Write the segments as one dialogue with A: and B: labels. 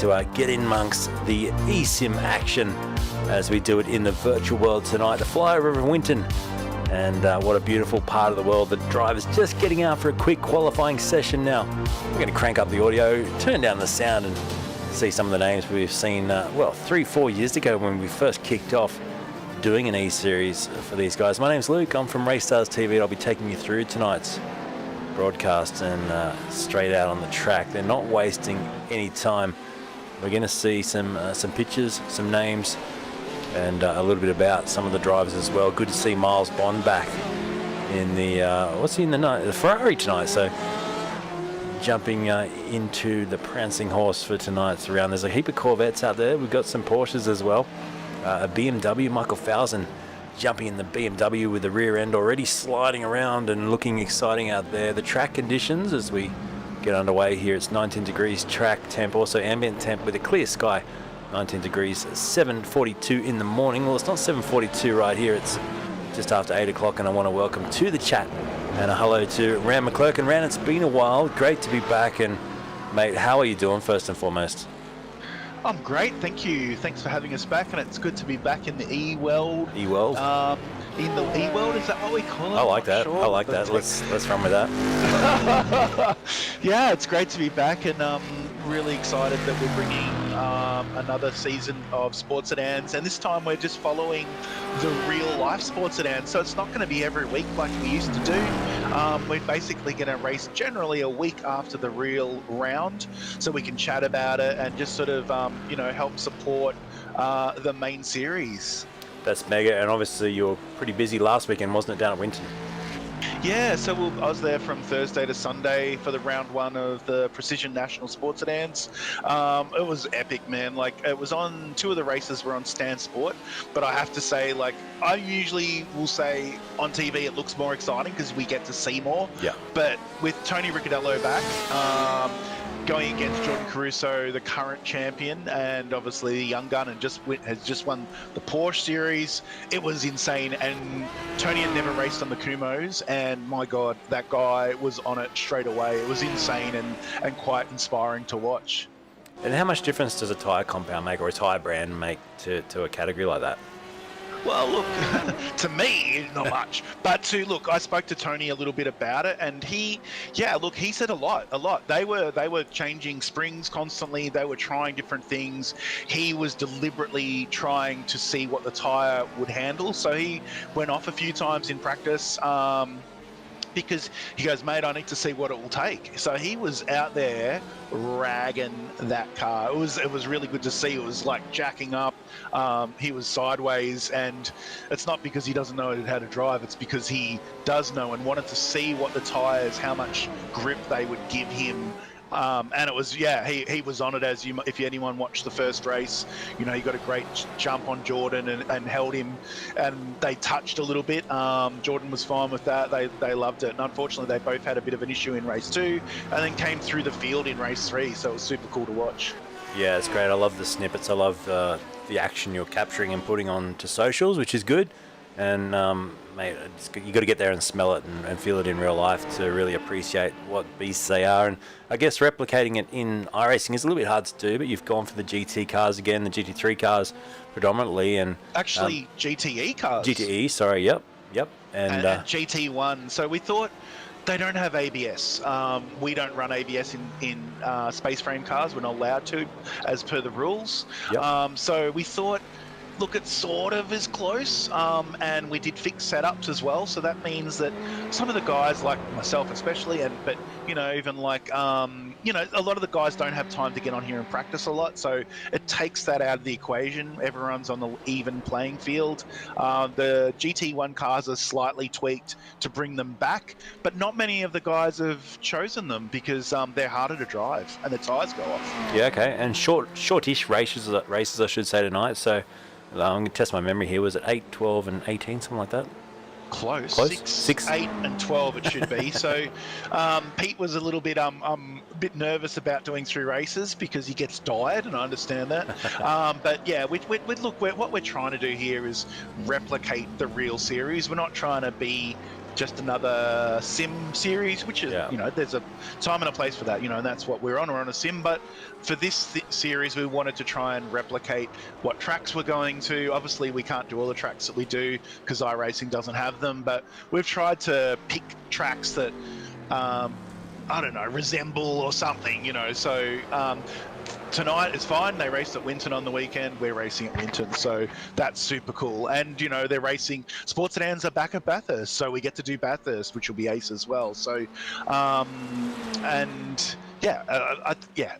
A: to get in amongst the eSim action as we do it in the virtual world tonight. The flyover of Winton, and what a beautiful part of the world. The driver's just getting out for a quick qualifying session now. We're going to crank up the audio, turn down the sound, and see some of the names we've seen, 3-4 years ago when we first kicked off doing an eSeries for these guys. My name's Luke, I'm from Race Stars TV, and I'll be taking you through tonight's broadcast and straight out on the track. They're not wasting any time. We're going to see some pictures, some names, and a little bit about some of the drivers as well. Good to see Miles Bond back in the the Ferrari tonight. So jumping into the prancing horse for tonight's round. There's a heap of Corvettes out there. We've got some Porsches as well. A BMW, Michael Fowson jumping in the BMW with the rear end already sliding around and looking exciting out there. The track conditions as we get underway here, it's 19 degrees track temp, also ambient temp with a clear sky, 19 degrees, 7:42 in the morning. Well, it's not 7:42 right here, it's just after 8 o'clock, and I want to welcome to the chat and a hello to Ran McClurk. And Ran, it's been a while, great to be back, and mate, how are you doing first and foremost?
B: I'm great, thank you. Thanks for having us back, and it's good to be back in the E-World.
A: E-World?
B: In the E-World, is that what we call it?
A: I like that. Sure. I like that. Let's run with that.
B: Yeah, it's great to be back, and really excited that we're bringing another season of sports sedans, and this time we're just following the real life sports sedans. So it's not going to be every week like we used to do. We're basically going to race generally a week after the real round, so we can chat about it and just sort of help support the main series.
A: That's mega, and obviously you were pretty busy last weekend, wasn't it, down at Winton?
B: Yeah, so I was there from Thursday to Sunday for the round one of the Precision National Sports Sedans. It was epic, man. Like, it was on, two of the races were on Stan Sport, but I have to say, like, I usually will say on TV it looks more exciting because we get to see more. Yeah. But with Tony Ricciardello back, going against Jordan Caruso, the current champion, and obviously the young gun, and has just won the Porsche series. It was insane, and Tony had never raced on the Kumos, and my God, that guy was on it straight away. It was insane and quite inspiring to watch.
A: And how much difference does a tyre compound make, or a tyre brand make to a category like that?
B: Well, look, to me, not much. But I spoke to Tony a little bit about it, and he said a lot. They were changing springs constantly. They were trying different things. He was deliberately trying to see what the tyre would handle. So he went off a few times in practice, because he goes, mate, I need to see what it will take. So he was out there ragging that car. It was really good to see. It was like jacking up. He was sideways, and it's not because he doesn't know how to drive. It's because he does know and wanted to see what the tyres, how much grip they would give him. And it was, he was on it, if anyone watched the first race, he got a great jump on Jordan and held him, and they touched a little bit. Jordan was fine with that. They loved it. And unfortunately, they both had a bit of an issue in race 2 and then came through the field in race 3. So it was super cool to watch. Yeah,
A: it's great. I love the snippets. I love the action you're capturing and putting on to socials, which is good. And mate, you got to get there and smell it and feel it in real life to really appreciate what beasts they are. And I guess replicating it in iRacing is a little bit hard to do, but you've gone for the GT cars again, the GT3 cars predominantly, and
B: actually GTE cars.
A: GTE, sorry, yep, and
B: GT1. So we thought, they don't have ABS. We don't run ABS in space frame cars. We're not allowed to, as per the rules. Yep. So we thought, look, it sort of is close, and we did fixed setups as well. So that means that some of the guys, like myself especially, but even like a lot of the guys don't have time to get on here and practice a lot. So it takes that out of the equation. Everyone's on the even playing field. The GT1 cars are slightly tweaked to bring them back, but not many of the guys have chosen them because they're harder to drive and the tires go off.
A: Yeah, okay, and shortish races, I should say, tonight. So I'm going to test my memory here. Was it 8, 12, and 18, something like that?
B: Close.
A: 6,
B: 8, and 12 it should be. So Pete was a little bit nervous about doing 3 races because he gets tired, and I understand that. But yeah, what we're trying to do here is replicate the real series. We're not trying to be just another sim series, which is,
A: Yeah.
B: there's a time and a place for that, and that's what we're on. We're on a sim, but for this series, we wanted to try and replicate what tracks we're going to. Obviously, we can't do all the tracks that we do because iRacing doesn't have them, but we've tried to pick tracks that, I don't know, resemble or something, So tonight is fine. They raced at Winton on the weekend. We're racing at Winton, so that's super cool. And they're racing. Sports Sedans are back at Bathurst, so we get to do Bathurst, which will be ace as well. So, and yeah,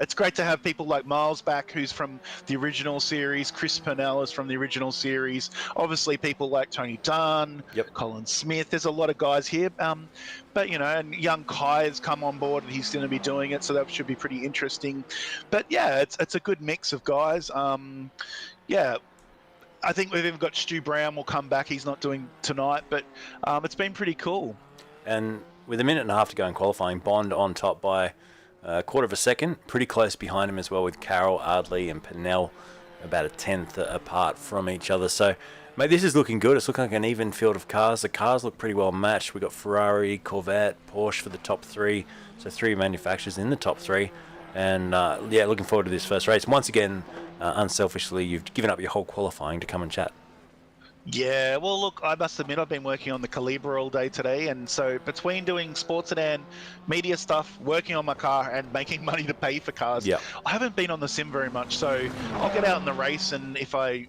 B: it's great to have people like Miles back, who's from the original series. Chris Purnell is from the original series. Obviously, people like Tony Dunn,
A: Yep.
B: Colin Smith. There's a lot of guys here. But and young Kai has come on board and he's going to be doing it, so that should be pretty interesting. But yeah, it's a good mix of guys. Yeah, I think we've even got Stu Brown will come back. He's not doing tonight, but it's been pretty cool.
A: And with a minute and a half to go in qualifying, Bond on top by a quarter of a second. Pretty close behind him as well, with Carroll, Ardley and Pennell about a tenth apart from each other. So, mate, this is looking good. It's looking like an even field of cars. The cars look pretty well matched. We've got Ferrari, Corvette, Porsche for the top three. So 3 manufacturers in the top 3. And yeah, looking forward to this first race. Once again, unselfishly, you've given up your whole qualifying to come and chat.
B: Yeah, well, look, I must admit I've been working on the Calibra all day today, and so between doing Sports Sedan media stuff, working on my car, and making money to pay for cars,
A: Yep.
B: I haven't been on the sim very much. So I'll get out in the race, and if I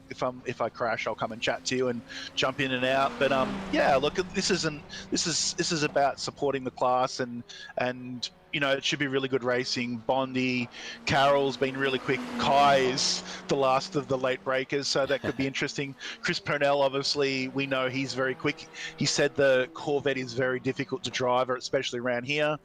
B: crash, I'll come and chat to you and jump in and out. But yeah, look, this is about supporting the class and it should be really good racing. Bondi, Carroll's been really quick. Kai is the last of the late breakers, so that could be interesting. Chris Purnell, obviously, we know he's very quick. He said the Corvette is very difficult to drive, especially around here.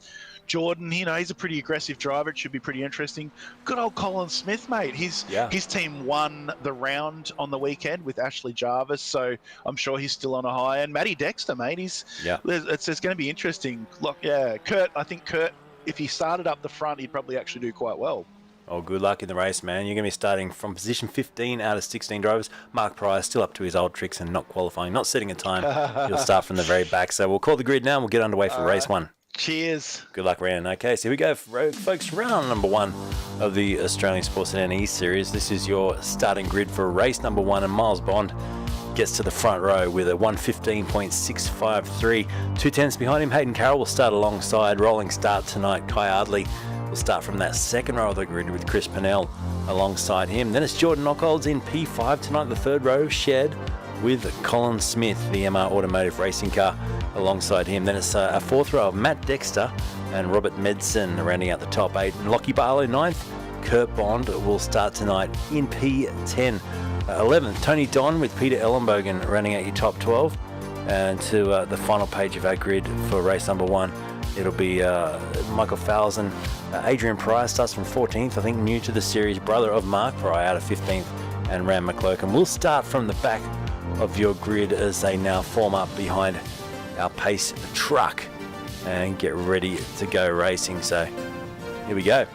B: Jordan, he's a pretty aggressive driver. It should be pretty interesting. Good old Colin Smith, mate. His team won the round on the weekend with Ashley Jarvis, so I'm sure he's still on a high. And Matty Dexter, mate, it's going to be interesting. Look, yeah, I think Kurt, if he started up the front, he'd probably actually do quite well.
A: Oh, good luck in the race, man. You're going to be starting from position 15 out of 16 drivers. Mark Pryor still up to his old tricks and not qualifying, not setting a time. He'll start from the very back. So we'll call the grid now and we'll get underway for race 1.
B: Cheers.
A: Good luck, Ryan. Okay, so here we go, folks. Round number 1 of the Australian Sports Sedan eSeries. This is your starting grid for race number 1, and Miles Bond gets to the front row with a 1:15.653. 2 tenths behind him. Hayden Carroll will start alongside. Rolling start tonight. Kai Ardley will start from that second row of the grid with Chris Purnell alongside him. Then it's Jordan Ockholds in P5 tonight, the third row, shared with Colin Smith, the MR Automotive racing car, alongside him. Then it's a fourth row of Matt Dexter and Robert Medson rounding out the top 8. And Lockie Barlow, 9th. Kurt Bond will start tonight in P10. 11th, Tony Don with Peter Ellenbogen rounding out your top 12. And to the final page of our grid for race number 1, it'll be Michael Falzen. Adrian Pryor starts from 14th, I think new to the series, brother of Mark Pryor, out of 15th. And Ram McClurkin will start from the back of your grid as they now form up behind our pace truck and get ready to go racing. So here we go.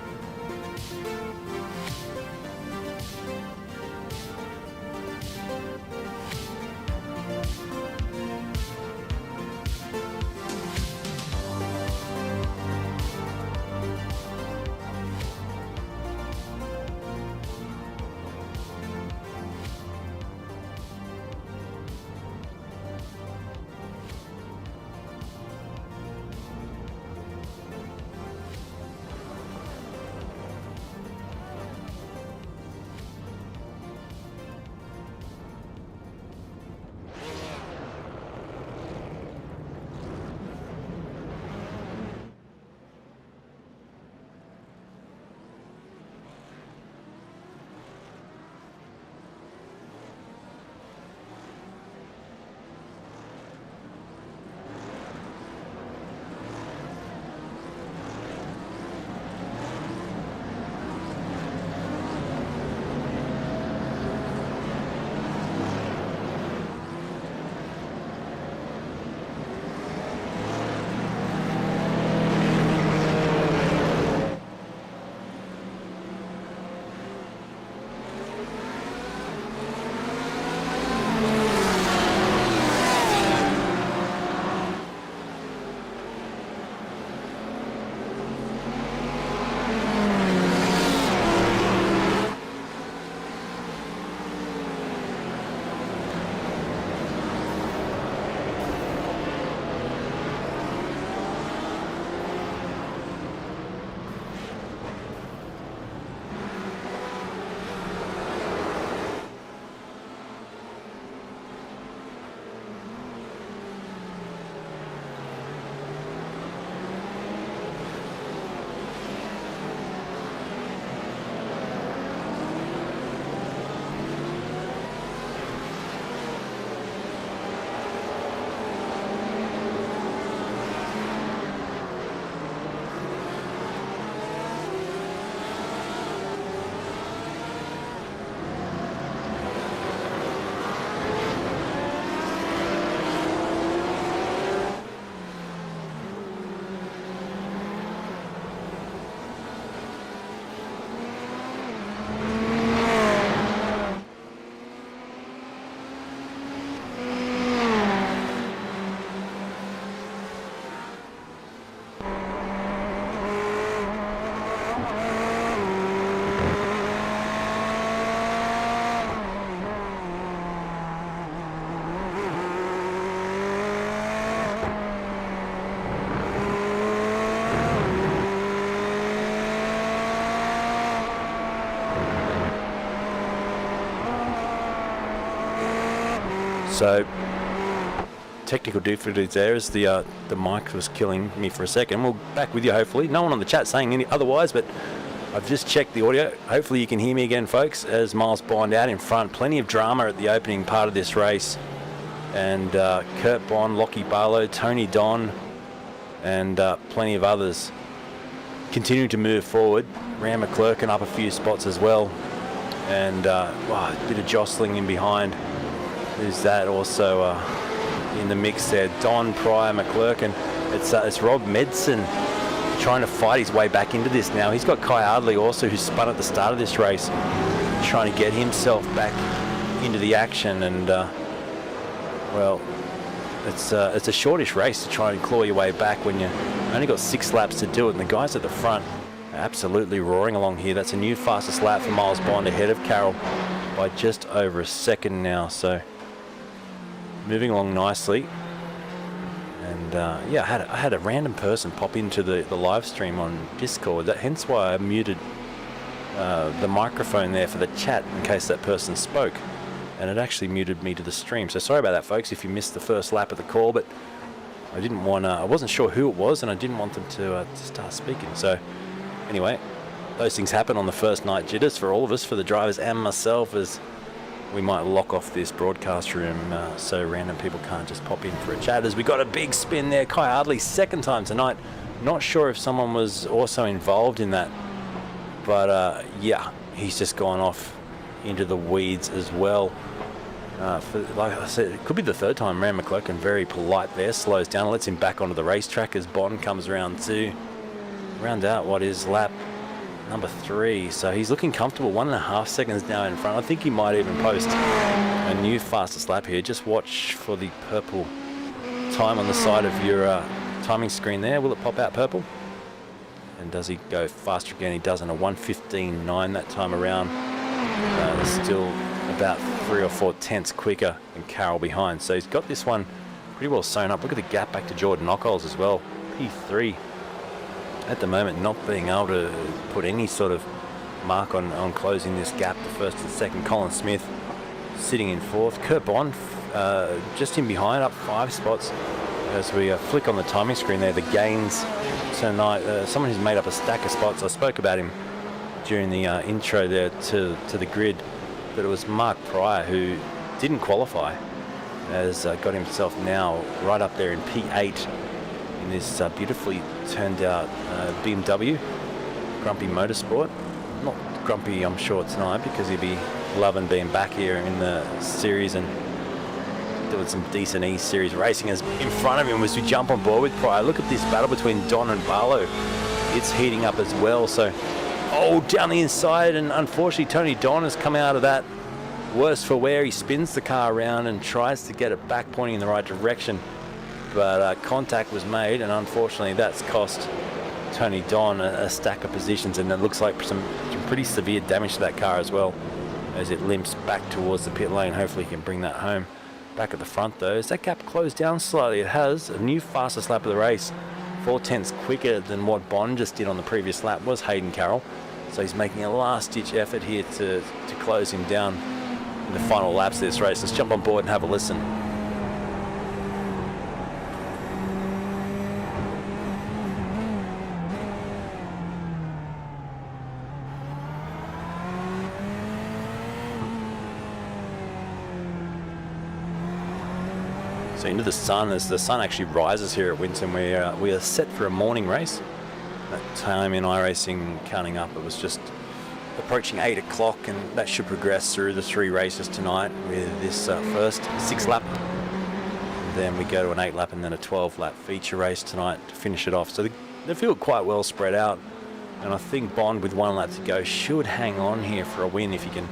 A: So technical difficulties there as the mic was killing me for a second. We'll back with you hopefully. No one on the chat saying any otherwise, but I've just checked the audio. Hopefully you can hear me again, folks, as Miles Bond out in front. Plenty of drama at the opening part of this race. And Kurt Bond, Lockie Barlow, Tony Don, and plenty of others continuing to move forward. Ram McClurkin up a few spots as well. And a bit of jostling in behind. Who's that also in the mix there? Don, Pryor, McClurkin. It's Rob Medson trying to fight his way back into this now. He's got Kai Ardley also, who spun at the start of this race, trying to get himself back into the action. And well, it's a shortish race to try and claw your way back when you only got 6 laps to do it. And the guys at the front are absolutely roaring along here. That's a new fastest lap for Miles Bond, ahead of Carroll by just over a second now. So moving along nicely. And yeah, I had a random person pop into the live stream on Discord. Hence why I muted the microphone there for the chat in case that person spoke. And it actually muted me to the stream. So sorry about that, folks, if you missed the first lap of the call. But I wasn't sure who it was, and I didn't want them to start speaking. So anyway, those things happen on the first night jitters for all of us, for the drivers and myself, as we might lock off this broadcast room so random people can't just pop in for a chat. As we got a big spin there, Kai Ardley, second time tonight. Not sure if someone was also involved in that, but yeah, he's just gone off into the weeds as well. Like I said, it could be the third time. Ram McClurkin, very polite there, slows down, lets him back onto the racetrack as Bond comes around to round out what is lap number 3. So he's looking comfortable, 1.5 seconds now in front. I think he might even post a new fastest lap here. Just watch for the purple time on the side of your timing screen there. Will it pop out purple? And does he go faster again? He does, in a 1:15.9 that time around. Still about 3 or 4 tenths quicker than Carroll behind. So he's got this one pretty well sewn up. Look at the gap back to Jordan Knockolds as well. P3 at the moment, not being able to put any sort of mark on closing this gap to first and second. Colin Smith sitting in fourth. Kurt Bond just in behind, up 5 spots. As we flick on the timing screen there, the gains tonight. Someone who's made up a stack of spots. I spoke about him during the intro there to the grid, but it was Mark Pryor, who didn't qualify, has got himself now right up there in P8 in this beautifully turned out BMW Grumpy Motorsport. Not grumpy, I'm sure, tonight, because he'd be loving being back here in the series and doing some decent eSeries racing. As in front of him, as we jump on board with Pryor, look at this battle between Don and Barlow. It's heating up as well. So down the inside, and unfortunately Tony Don has come out of that worse for wear. He spins the car around and tries to get it back pointing in the right direction, but contact was made, and unfortunately that's cost Tony Don a stack of positions, and it looks like some pretty severe damage to that car as well as it limps back towards the pit lane. Hopefully he can bring that home. Back at the front though, is that gap closed down slightly? It has. A new fastest lap of the race, 4 tenths quicker than what Bond just did on the previous lap, was Hayden Carroll. So he's making a last-ditch effort here to close him down in the final laps of this race. Let's jump on board and have a listen. So into the sun, as the sun actually rises here at Winton, we are set for a morning race. That time in iRacing, counting up, it was just approaching 8 o'clock, and that should progress through the 3 races tonight with this first 6 lap. And then we go to an 8 lap and then a 12 lap feature race tonight to finish it off. So they feel quite well spread out, and I think Bond, with 1 lap to go, should hang on here for a win if he can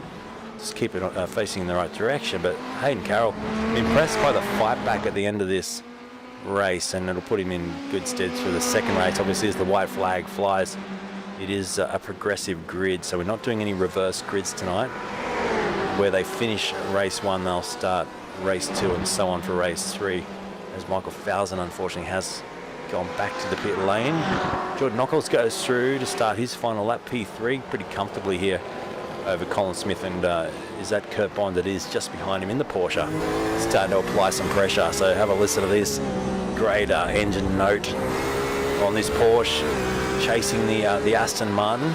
A: just keep it facing in the right direction. But Hayden Carroll, impressed by the fight back at the end of this race, and it'll put him in good stead for the second race. Obviously, as the white flag flies, it is a progressive grid, so we're not doing any reverse grids tonight. Where they finish race 1, they'll start race 2 and so on for race 3, as Michael Fowson unfortunately has gone back to the pit lane. Jordan Knockolds goes through to start his final lap, P3, pretty comfortably here over Colin Smith, and is that Kurt Bond that is just behind him in the Porsche, starting to apply some pressure. So have a listen to this great engine note on this Porsche chasing the Aston Martin.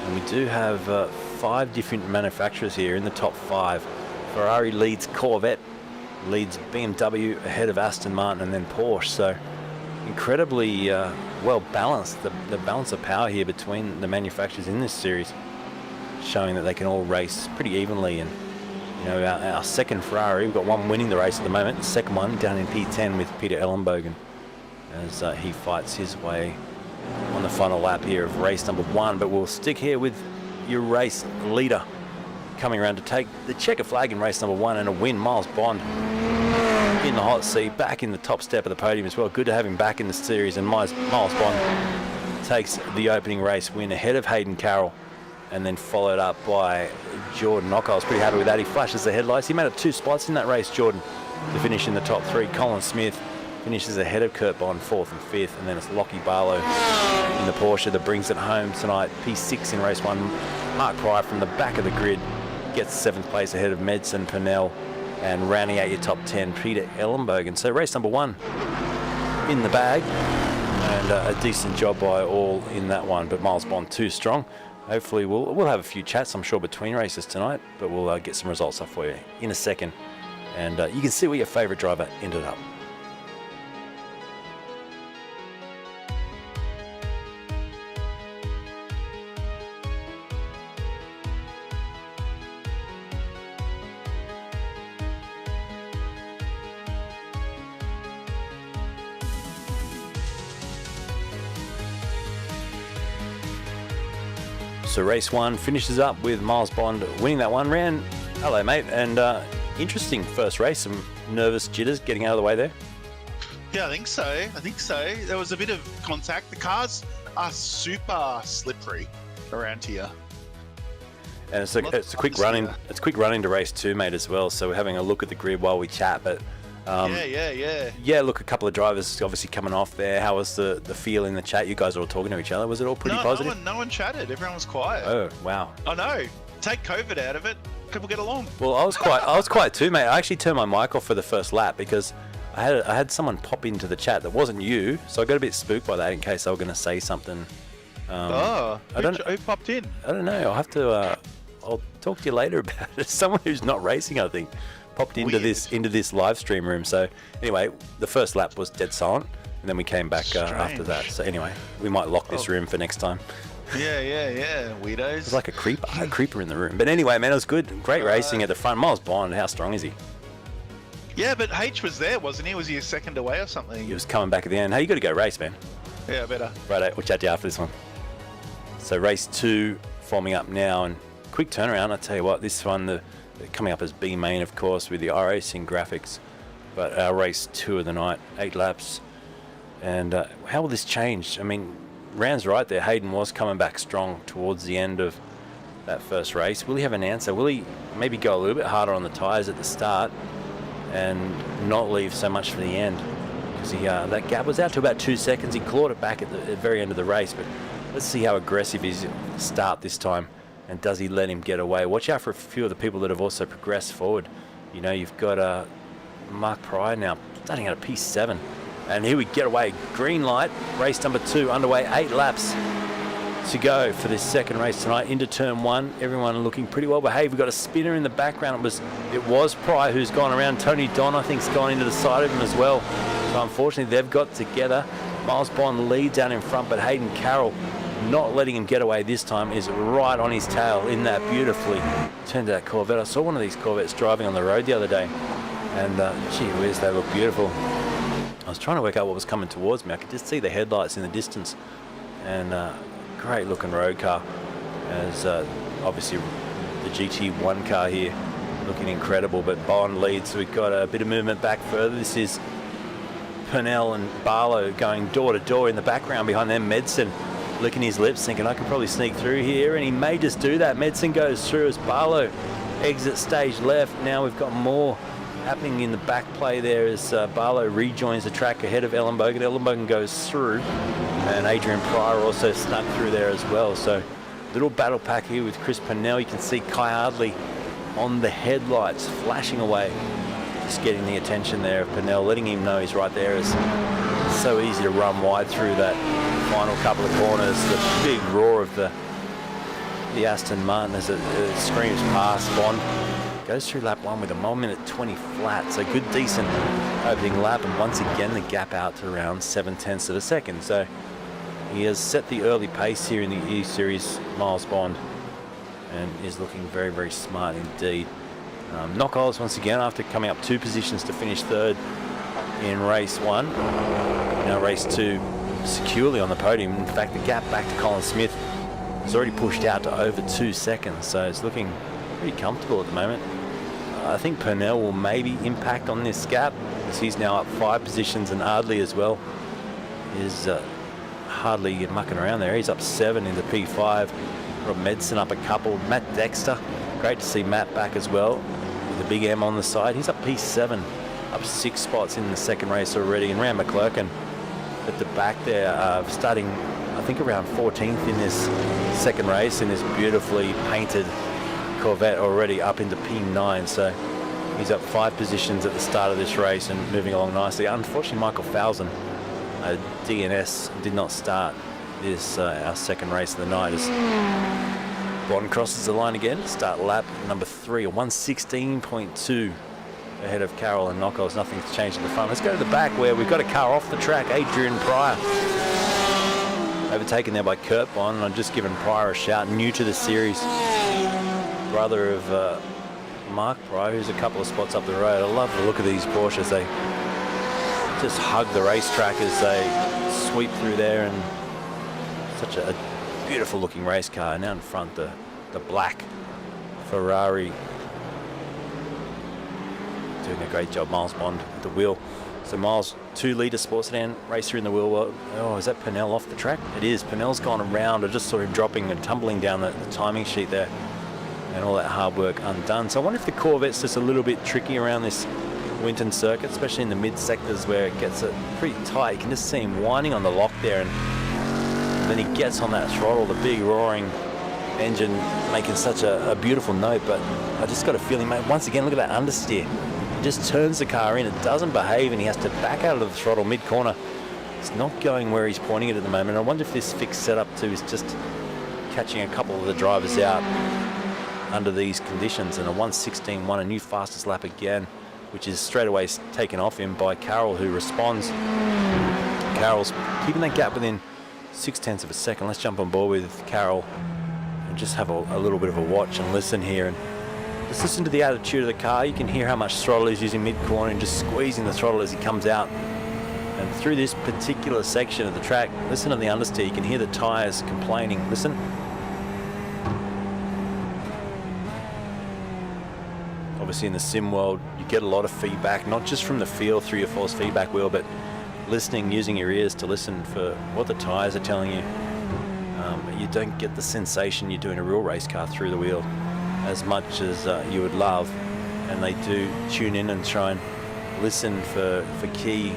A: And we do have 5 different manufacturers here in the top 5. Ferrari leads Corvette, leads BMW ahead of Aston Martin, and then Porsche. So incredibly well balanced, the balance of power here between the manufacturers in this series, showing that they can all race pretty evenly. And you know, our second Ferrari, we've got one winning the race at the moment, the second one down in P10 with Peter Ellenbogen, as he fights his way on the final lap here of race number 1. But we'll stick here with your race leader coming around to take the checker flag in race number 1 and a win. Miles Bond in the hot seat, back in the top step of the podium as well. Good to have him back in the series, and Miles Bond takes the opening race win ahead of Hayden Carroll, and then followed up by Jordan Knock. I was pretty happy with that. He flashes the headlights. He made it 2 spots in that race, Jordan, to finish in the top 3. Colin Smith finishes ahead of Kurt Bond, 4th and 5th, and then it's Lockie Barlow in the Porsche that brings it home tonight. P6 in race 1. Mark Pryor from the back of the grid gets 7th place ahead of Medson Purnell, and rounding out your top 10, Peter Ellenbogen. So race number 1 in the bag, and a decent job by all in that one, but Miles Bond too strong. Hopefully we'll have a few chats, I'm sure, between races tonight, but we'll get some results up for you in a second, and you can see where your favourite driver ended up. So race 1 finishes up with Miles Bond winning that one. Hello, mate, and interesting first race. Some nervous jitters getting out of the way there.
B: Yeah, I think so. There was a bit of contact. The cars are super slippery around here.
A: And it's a quick run in. It's a quick run into race 2, mate, as well. So we're having a look at the grid while we chat. But yeah. Look, a couple of drivers obviously coming off there. How was the feel in the chat? You guys are all talking to each other. Was it all pretty positive?
B: No one chatted. Everyone was quiet.
A: Oh wow.
B: I know. Take COVID out of it. People get along.
A: Well, I was quiet too, mate. I actually turned my mic off for the first lap because I had someone pop into the chat that wasn't you, so I got a bit spooked by that in case I was going to say something.
B: Who popped in?
A: I don't know. I'll have to. I'll talk to you later about it. Someone who's not racing, I think, popped into this live stream room. So anyway, the first lap was dead silent, and then we came back after that. So anyway, we might lock this room for next time.
B: Yeah. Weirdos.
A: It's like a creeper in the room. But anyway, man, it was good. Great racing at the front. Miles Bond, how strong is he?
B: Yeah, but H was there, wasn't he? Was he a second away or something?
A: He was coming back at the end. Hey, you got to go race, man.
B: Yeah, better.
A: Right, we'll chat to you after this one. So race 2 forming up now, and quick turnaround. I tell you what, this one, coming up as B main, of course, with the iRacing graphics. But our race 2 of the night, 8 laps. And how will this change? I mean, Rand's right there. Hayden was coming back strong towards the end of that first race. Will he have an answer? Will he maybe go a little bit harder on the tyres at the start and not leave so much for the end? Because that gap was out to about 2 seconds. He clawed it back at the very end of the race. But let's see how aggressive his start this time. And does he let him get away? Watch out for a few of the people that have also progressed forward. You know, you've got Mark Pryor now starting at a P7. And here we get away. Green light. Race number 2 underway. 8 laps to go for this second race tonight into turn 1. Everyone looking pretty well behaved. We've got a spinner in the background. It was Pryor who's gone around. Tony Don, I think, has gone into the side of him as well. So unfortunately, they've got together. Miles Bond leads down in front, but Hayden Carroll, not letting him get away this time, is right on his tail in that beautifully turned out Corvette. I saw one of these Corvettes driving on the road the other day, and gee whiz, they look beautiful. I was trying to work out what was coming towards me. I could just see the headlights in the distance, and great looking road car, as obviously the GT1 car here looking incredible. But Bond leads, so we've got a bit of movement back further. This is Purnell and Barlow going door to door in the background behind them. Medson licking his lips, thinking I could probably sneak through here, and he may just do that. Medson goes through as Barlow exits stage left. Now we've got more happening in the back play there as Barlow rejoins the track ahead of Ellenbogen. Ellenbogen goes through, and Adrian Pryor also snuck through there as well. So Little battle pack here with Chris Purnell. You can see Kai Ardley on the headlights flashing away. Just getting the attention there of Purnell, letting him know he's right there. It's so easy to run wide through that final couple of corners. The big roar of the Aston Martin as it screams past Bond. Goes through lap 1 with a 1 minute 20 flat. So good, decent opening lap. And once again, the gap out to around 7/10 of a second. So he has set the early pace here in the eSeries, Miles Bond, and is looking very, very smart indeed. Knockolds once again after coming up 2 positions to finish 3rd in race 1. Now race 2 securely on the podium. In fact, the gap back to Colin Smith is already pushed out to over 2 seconds, so it's looking pretty comfortable at the moment. I think Purnell will maybe impact on this gap as he's now up 5 positions, and Ardley as well is hardly mucking around there. He's up 7 into P5. Rob Medson up a couple. Matt Dexter, great to see Matt back as well with the big M on the side. He's up P7, up 6 spots in the second race already. And Rand McClurkin at the back there, starting I think around 14th in this second race in this beautifully painted Corvette, already up into P9. So he's up 5 positions at the start of this race and moving along nicely. Unfortunately, Michael Falzon, DNS, did not start this our second race of the night as Bond crosses the line again to start lap number 3, a 1:16.2 ahead of Carroll and Knockolds. Nothing's changed at the front. Let's go to the back where we've got a car off the track. Adrian Pryor overtaken there by Kurt Bond. And I've just given Pryor a shout, new to the series, brother of Mark Pryor, who's a couple of spots up the road. I love the look of these Porsches. They just hug the racetrack as they sweep through there, and such a beautiful looking race car. Now in front, the black Ferrari, doing a great job. Miles Bond at the wheel. So Miles, 2-litre sports sedan racer in the wheel well. Oh, is that Purnell off the track? It is. Purnell's gone around. I just saw him dropping and tumbling down the timing sheet there, and all that hard work undone. So I wonder if the Corvette's just a little bit tricky around this Winton circuit, especially in the mid sectors where it gets pretty tight. You can just see him winding on the lock there, and then he gets on that throttle, the big roaring engine making such a beautiful note. But I just got a feeling, mate, once again, look at that understeer. He just turns the car in, it doesn't behave, and he has to back out of the throttle mid-corner. It's not going where he's pointing it at the moment. I wonder if this fixed setup too is just catching a couple of the drivers out under these conditions. And a 1:16.1, a new fastest lap again, which is straight away taken off him by Carroll, who responds. Carroll's keeping that gap within 0.6 of a second. Let's jump on board with Carroll and just have a little bit of a watch and listen here. And just listen to the attitude of the car. You can hear how much throttle he's using mid-corner and just squeezing the throttle as he comes out. And through this particular section of the track, listen to the understeer. You can hear the tyres complaining. Listen. Obviously in the sim world, you get a lot of feedback, not just from the field through your force feedback wheel, but listening, using your ears to listen for what the tyres are telling you. You don't get the sensation you do in a real race car through the wheel as much as you would love. And they do tune in and try and listen for key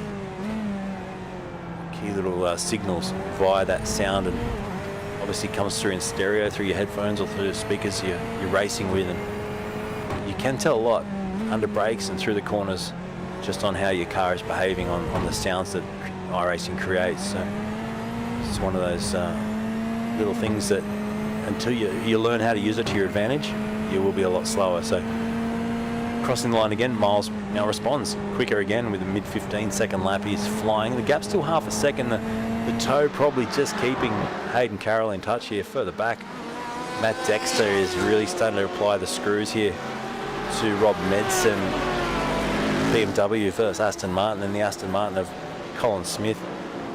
A: little signals via that sound, and obviously comes through in stereo through your headphones or through the speakers you're racing with. And you can tell a lot under brakes and through the corners just on how your car is behaving on the sounds that iRacing creates. So it's one of those little things that until you learn how to use it to your advantage, you will be a lot slower. So crossing the line again, Miles now responds quicker again with a mid-15 second lap. He's flying. The gap's still half a second. The tow probably just keeping Hayden Carroll in touch here further back. Matt Dexter is really starting to apply the screws here to Rob Medson, BMW first, Aston Martin, and the Aston Martin of Colin Smith.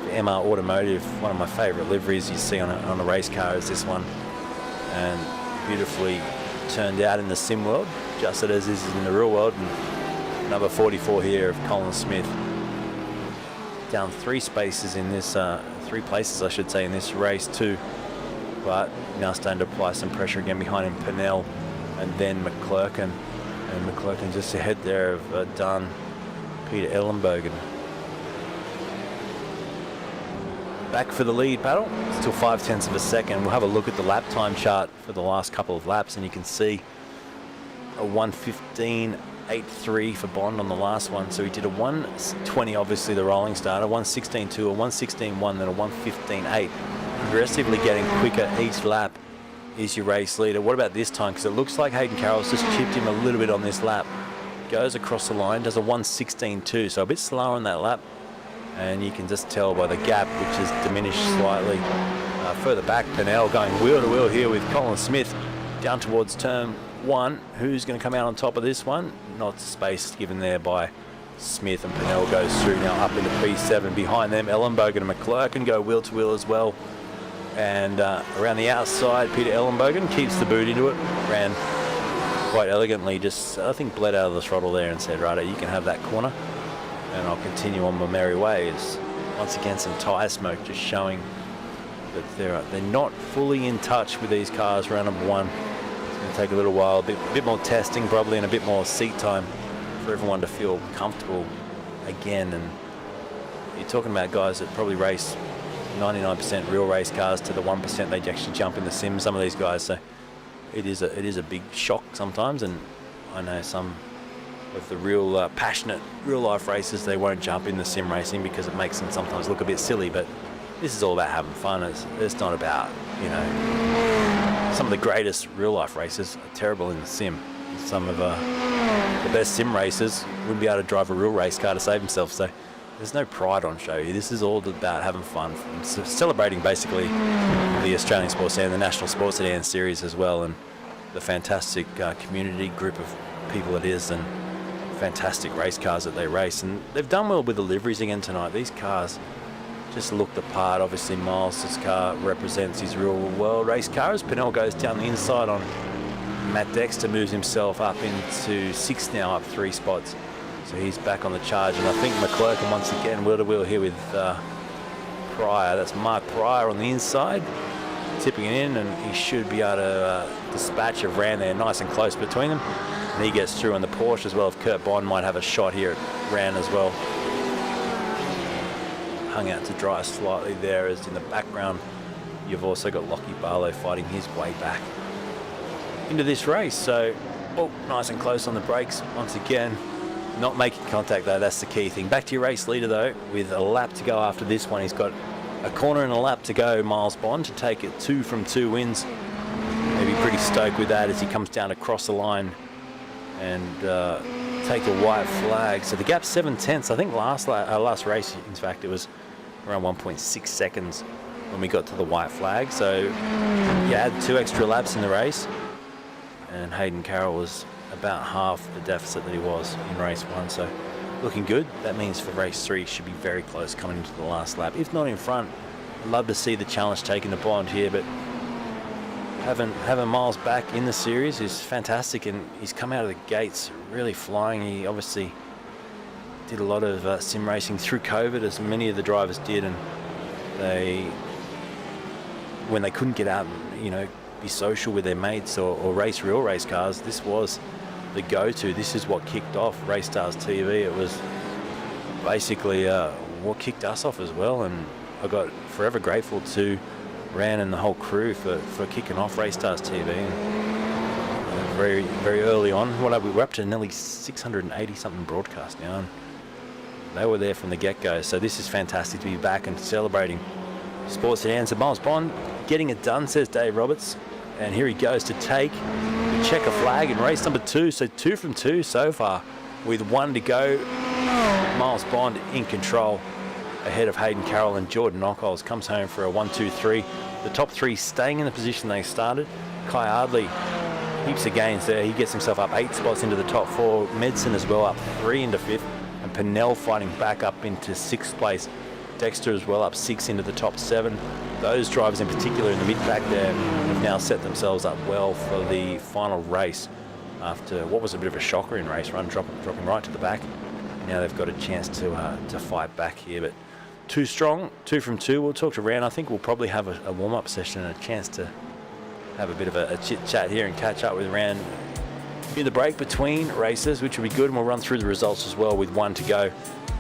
A: MR Automotive, one of my favourite liveries you see on a race car is this one, and beautifully turned out in the sim world, just as is in the real world. And number 44 here of Colin Smith, down 3 spaces in this, 3 places I should say in this race too, but now starting to apply some pressure again behind him, Purnell and then McClurkin. And McClurkin just ahead there of Dunn, Peter Ellenbogen. back for the lead battle. Still 0.5 of a second. We'll have a look at the lap time chart for the last couple of laps, and you can see a 1:15.83 for Bond on the last one. So he did a 1:20, obviously the rolling starter, 1:16.2, a 1:16.1, then a 1:15.8. Progressively getting quicker each lap is your race leader. What about this time? Because it looks like Hayden Carroll's just chipped him a little bit on this lap. Goes across the line, does a 1:16.2, so a bit slower on that lap. And you can just tell by the gap, which has diminished slightly. Further back, Pennell going wheel to wheel here with Colin Smith down towards turn 1. Who's going to come out on top of this one? Not space given there by Smith, and Pennell goes through now up into P7. Behind them, Ellenbogen and McClurkin go wheel to wheel as well. And around the outside, Peter Ellenbogen keeps the boot into it. Ran quite elegantly, just I think bled out of the throttle there and said, right, you can have that corner. And I'll continue on my merry ways. Once again, some tyre smoke just showing that they're not fully in touch with these cars. Round number 1. It's going to take a little while, a bit more testing probably, and a bit more seat time for everyone to feel comfortable again. And you're talking about guys that probably race 99% real race cars to the 1% they actually jump in the sim. Some of these guys, so it is a big shock sometimes. And I know some of the real passionate real life racers, they won't jump in the sim racing because it makes them sometimes look a bit silly. But this is all about having fun. It's not about, you know, some of the greatest real life racers are terrible in the sim. Some of the best sim racers wouldn't be able to drive a real race car to save themselves. So there's no pride on show here. This is all about having fun, celebrating basically the Australian Sports Sedan, the National Sports Sedan series as well, and the fantastic community group of people it is, and fantastic race cars that they race. And they've done well with the liveries again tonight. These cars just look the part. Obviously Miles' car represents his real world race car as Pennell goes down the inside on Matt Dexter, moves himself up into 6th now, up 3 spots. So he's back on the charge, and I think McClurkin once again wheel to wheel here with Pryor. That's Mark Pryor on the inside, tipping it in, and he should be able to dispatch of Ran there, nice and close between them. And he gets through on the Porsche as well. If Kurt Bond might have a shot here at Ran as well. Hung out to dry slightly there, as in the background you've also got Lockie Barlow fighting his way back into this race. So, oh, nice and close on the brakes once again. Not making contact though, that's the key thing. Back to your race leader though, with a lap to go after this one. He's got a corner and a lap to go, Miles Bond, to take it 2 from 2 wins. Maybe pretty stoked with that as he comes down across the line and take the white flag. So the gap's 7/10. I think last race, in fact, it was around 1.6 seconds when we got to the white flag. So you add 2 extra laps in the race, and Hayden Carroll was about half the deficit that he was in race 1. So looking good. That means for race 3 should be very close coming into the last lap, if not in front. I'd love to see the challenge taken to Bond here, but having Miles back in the series is fantastic, and he's come out of the gates really flying. He obviously did a lot of sim racing through COVID, as many of the drivers did, and when they couldn't get out and, you know, be social with their mates or race real race cars, this was the go-to. This is what kicked off Race Stars TV. It was basically what kicked us off as well, and I got forever grateful to Ran and the whole crew for kicking off Race Stars TV. And very, very early on, we're up to nearly 680 something broadcasts now, and they were there from the get-go. So this is fantastic to be back and celebrating Sports Sedan. So Miles Bond getting it done, says Dave Roberts, and here he goes to take the checker flag in race number 2. So 2 from 2 so far, with 1 to go. Miles Bond in control, ahead of Hayden Carroll, and Jordan Knockholes comes home for a 1-2-3. The top 3 staying in the position they started. Kai Ardley, heaps of gains there. He gets himself up 8 spots into the top 4. Medson as well up 3 into 5th. And Pennell fighting back up into 6th place. Dexter as well up 6 into the top 7. Those drivers in particular in the mid-pack there have now set themselves up well for the final race after what was a bit of a shocker in race 1, dropping right to the back. Now they've got a chance to fight back here, but 2 strong, 2 from 2. We'll talk to Ran. I think we'll probably have a warm-up session and a chance to have a bit of a chit-chat here and catch up with Ran in the break between races, which will be good, and we'll run through the results as well with 1 to go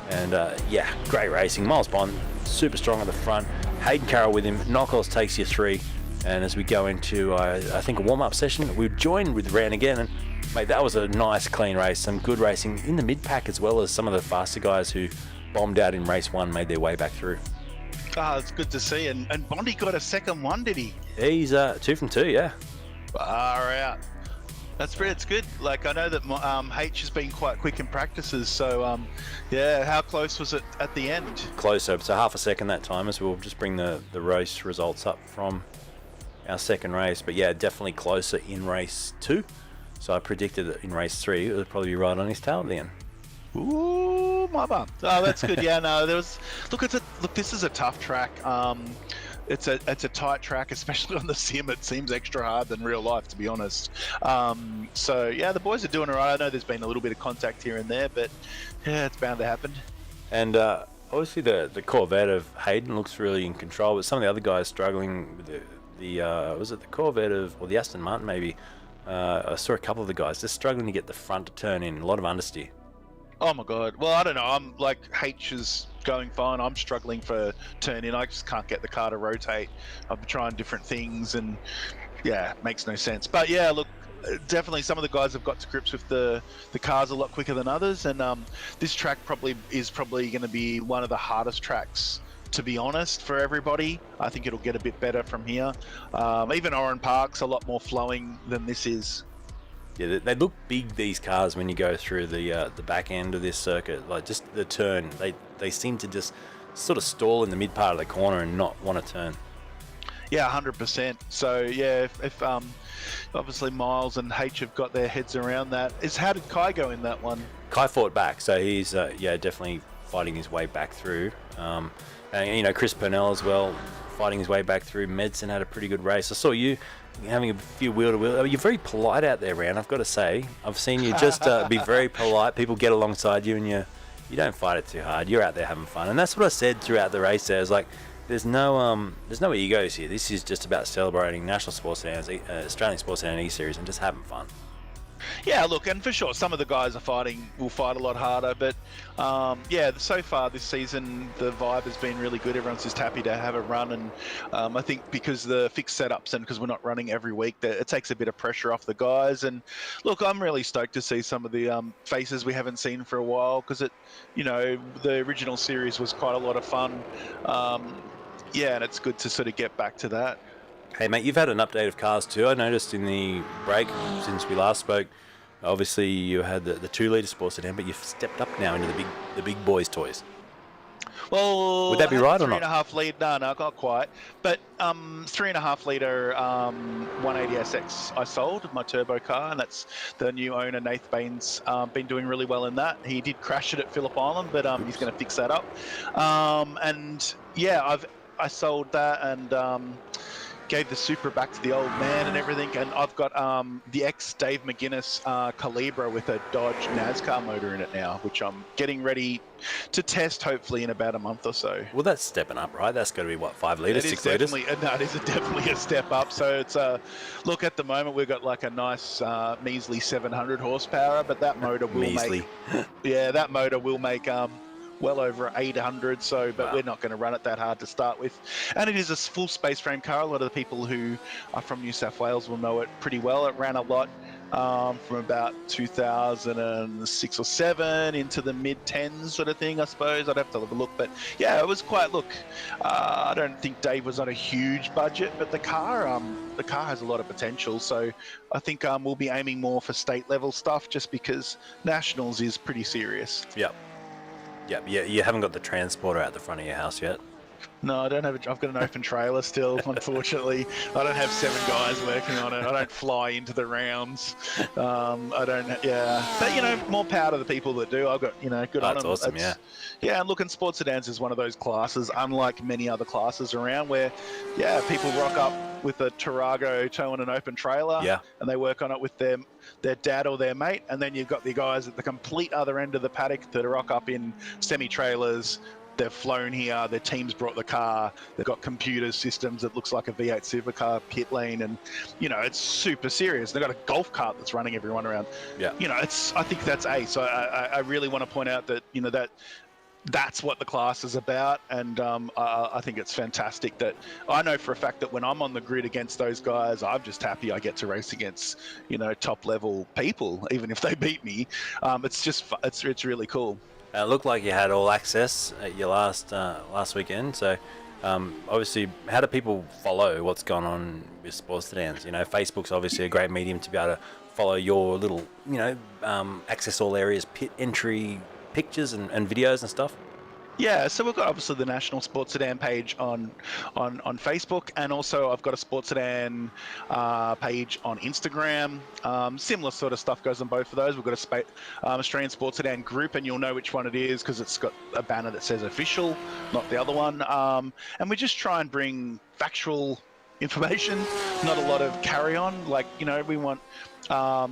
A: And yeah, great racing. Miles Bond, super strong at the front. Hayden Carroll with him. Knockles takes you 3. And as we go into, I think, a warm-up session, we joined with Ran again. And, mate, that was a nice, clean race. Some good racing in the mid-pack, as well as some of the faster guys who bombed out in race 1 made their way back through.
B: Ah, it's good to see. And Bondi got a second one, did he?
A: He's 2 from 2, yeah.
B: Far out. That's pretty. It's good. Like, I know that H has been quite quick in practices, so yeah. How close was it at the end?
A: Closer, so half a second that time, as we'll just bring the race results up from our second race. But yeah, definitely closer in race 2. So I predicted that in race 3 it would probably be right on his tail at the end.
B: Ooh, my bum. Oh, that's good. Yeah, no, there was. Look, this is a tough track. It's a tight track, especially on the sim. It seems extra hard than real life, to be honest. So yeah, the boys are doing all right. I know there's been a little bit of contact here and there, but yeah, it's bound to happen.
A: And obviously the Corvette of Hayden looks really in control, but some of the other guys struggling with the was it the Corvette or the Aston Martin maybe? I saw a couple of the guys just struggling to get the front to turn in. A lot of understeer.
B: Oh my god. Well, I don't know. I'm like, H is going fine. I'm struggling for turn in. I just can't get the car to rotate. I've been trying different things, and yeah, it makes no sense. But yeah, look, definitely some of the guys have got to grips with the cars a lot quicker than others, and this track is probably going to be one of the hardest tracks, to be honest, for everybody. I think it'll get a bit better from here. Even Oran Park's a lot more flowing than this is.
A: Yeah, they look big, these cars, when you go through the back end of this circuit. Like, just the turn, they seem to just sort of stall in the mid part of the corner and not want to turn.
B: Yeah, 100%. So yeah, if obviously Miles and H have got their heads around that. How did Kai go in that one?
A: Kai fought back, so he's definitely fighting his way back through. And you know, Chris Purnell as well, fighting his way back through. Medson had a pretty good race. I saw you having a few wheel-to-wheel. You're very polite out there, Rand, I've got to say. I've seen you just be very polite. People get alongside you and you don't fight it too hard. You're out there having fun. And that's what I said throughout the race there. It's like, there's no egos here. This is just about celebrating national sports Sedans, Australian sports Sedan eSeries, and just having fun.
B: Yeah, look, and for sure, some of the guys will fight a lot harder, but yeah, so far this season, the vibe has been really good. Everyone's just happy to have a run, and I think because the fixed setups and because we're not running every week, that it takes a bit of pressure off the guys. And look, I'm really stoked to see some of the faces we haven't seen for a while, because the original series was quite a lot of fun. Yeah, and it's good to sort of get back to that.
A: Hey mate, you've had an update of cars too. I noticed in the break since we last spoke, obviously you had the 2-litre sports sedan, but you've stepped up now into the big boys toys.
B: Well,
A: would that be right or not?
B: 3.5 litre, no, not quite. But 3.5 litre 180SX I sold, my turbo car, and that's the new owner, Nath Bain's been doing really well in that. He did crash it at Phillip Island, but he's going to fix that up. And yeah, I sold that and gave the Supra back to the old man and everything, and I've got the ex-Dave McGuinness Calibra with a Dodge NASCAR motor in it now, which I'm getting ready to test hopefully in about a month or so.
A: Well, that's stepping up, right? That's got to be, what, 5 litres, 6 litres?
B: No, it is definitely a step up. So it's look, at the moment we've got like a nice measly 700 horsepower, but that motor will make that motor will make well over 800, but wow. We're not going to run it that hard to start with. And it is a full space frame car. A lot of the people who are from New South Wales will know it pretty well. It ran a lot from about 2006 or 7 into the mid-10s sort of thing, I suppose. I'd have to have a look. But yeah, it was quite, I don't think Dave was on a huge budget, but the car has a lot of potential. So I think we'll be aiming more for state level stuff, just because Nationals is pretty serious.
A: Yep. Yeah, you haven't got the transporter out the front of your house yet.
B: No, I don't have I've got an open trailer still, unfortunately. I don't have 7 guys working on it. I don't fly into the rounds. But, more power to the people that do. I've got, good on them.
A: That's awesome, yeah.
B: Yeah, and look, and sports sedans is one of those classes, unlike many other classes around, where, people rock up with a Tarago towing an open trailer, and they work on it with their dad or their mate, and then you've got the guys at the complete other end of the paddock that rock up in semi-trailers. They've flown here, their team's brought the car, they've got computer systems that looks like a V8 supercar pit lane, and, it's super serious. They've got a golf cart that's running everyone around. Yeah. I think that's ace. So I really want to point out that, that that's what the class is about, and I think it's fantastic that I know for a fact that when I'm on the grid against those guys, I'm just happy I get to race against top level people, even if they beat me. It's just it's really cool.
A: It looked like you had all access at your last weekend. So, obviously, how do people follow what's going on with sports sedans? Facebook's obviously a great medium to be able to follow your little, access all areas, pit entry pictures and videos and stuff.
B: Yeah, so we've got obviously the National Sports Sedan page on Facebook, and also I've got a Sports Sedan page on Instagram. Similar sort of stuff goes on both of those. We've got a Australian Sports Sedan group, and you'll know which one it is because it's got a banner that says official, not the other one. And we just try and bring factual information, not a lot of carry on. Like, we want car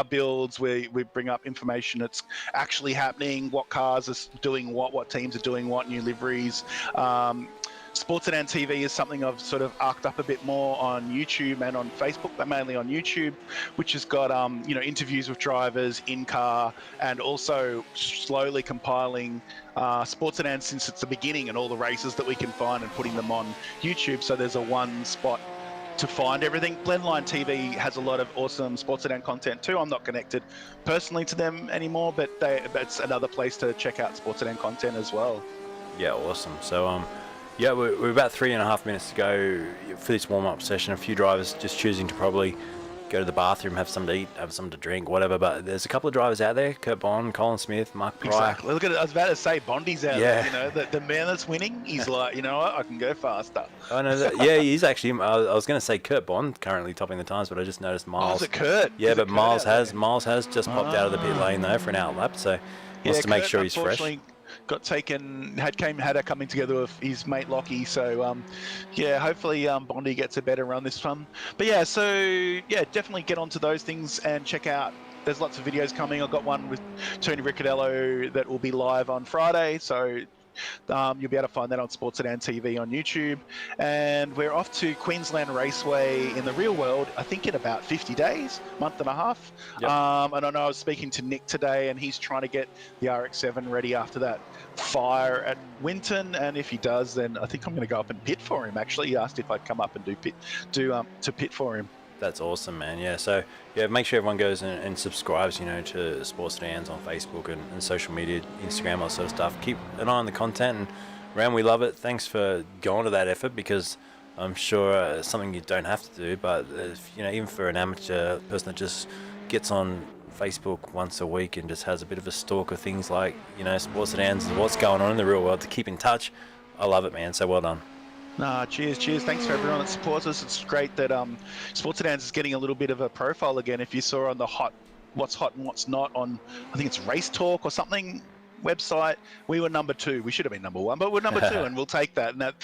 B: builds where we bring up information that's actually happening, what cars are doing what teams are doing what, new liveries. Sports Sedan TV is something I've sort of arced up a bit more on YouTube and on Facebook, but mainly on YouTube, which has got interviews with drivers in car, and also slowly compiling Sports Sedan since it's the beginning and all the races that we can find and putting them on YouTube. So there's a one spot to find everything. Blendline TV has a lot of awesome Sports Sedan content too. I'm not connected personally to them anymore, but that's another place to check out Sports Sedan content as well.
A: Yeah, awesome. So yeah, we're about 3.5 minutes to go for this warm-up session. A few drivers just choosing to probably go to the bathroom, have something to eat, have something to drink, whatever. But there's a couple of drivers out there: Kurt Bond, Colin Smith, Mark Pryor.
B: Exactly. Look at it. I was about to say Bondi's out there. The man that's winning, he's like, what? I can go faster.
A: I know that. Yeah, he's actually. I was going to say Kurt Bond currently topping the times, but I just noticed Miles.
B: Oh, is it Kurt?
A: Yeah, but Miles has just popped out of the pit lane though for an out lap, so wants to make sure he's fresh.
B: Got taken, had a coming together with his mate Lockie, so hopefully Bondi gets a better run this one. But definitely get onto those things and check out. There's lots of videos coming. I've got one with Tony Ricciardello that will be live on Friday, so you'll be able to find that on Sports Sedan TV on YouTube. And we're off to Queensland Raceway in the real world, I think in about 50 days, month and a half.
A: Yep.
B: And I know I was speaking to Nick today, and he's trying to get the RX-7 ready after that fire at Winton. And if he does, then I think I'm going to go up and pit for him. Actually, he asked if I'd come up and do pit for him.
A: That's awesome, man. Yeah, so make sure everyone goes and subscribes, to Sports Sedans on Facebook and social media, Instagram, all that sort of stuff. Keep an eye on the content, and Ram, we love it. Thanks for going to that effort, because I'm sure it's something you don't have to do, but even for an amateur person that just gets on Facebook once a week and just has a bit of a stalk of things like Sports Sedans and what's going on in the real world to keep in touch, I love it, man. So well done.
B: Cheers. Thanks for everyone that supports us. It's great that Sports Sedans is getting a little bit of a profile again. If you saw on the what's hot and what's not on, I think it's Race Talk or something website, we were number 2. We should have been number 1, but we're number 2, and we'll take that. And that,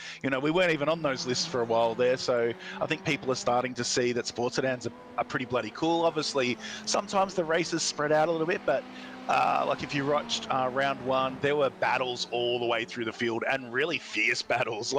B: we weren't even on those lists for a while there. So I think people are starting to see that Sports Sedans are pretty bloody cool. Obviously, sometimes the races spread out a little bit, but like if you watched round 1, there were battles all the way through the field, and really fierce battles.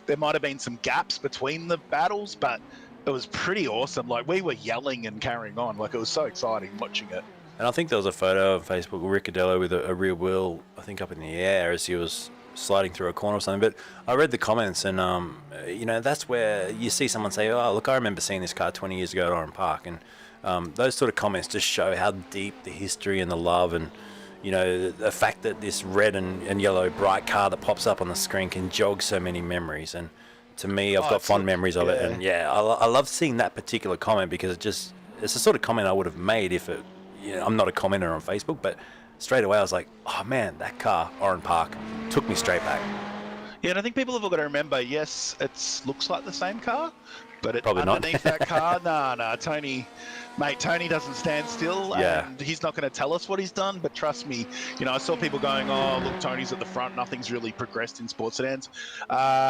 B: There might have been some gaps between the battles, but it was pretty awesome. Like, we were yelling and carrying on. Like, it was so exciting watching it.
A: And I think there was a photo on Facebook of Ricciardello with a rear wheel, I think, up in the air as he was sliding through a corner or something. But I read the comments, and that's where you see someone say, "Oh, look, I remember seeing this car 20 years ago at Oran Park," and those sort of comments just show how deep the history and the love, and the fact that this red and yellow bright car that pops up on the screen can jog so many memories. And to me, I've got fond memories of it. And I love seeing that particular comment, because it's the sort of comment I would have made if it. I'm not a commenter on Facebook, but straight away I was like, oh man, that car, Oran Park, took me straight back.
B: Yeah, and I think people have got to remember, yes, it looks like the same car, but
A: Probably
B: underneath
A: not.
B: that car, no, Tony doesn't stand still, and he's not going to tell us what he's done, but trust me, I saw people going, oh, look, Tony's at the front, nothing's really progressed in Sports Sedans.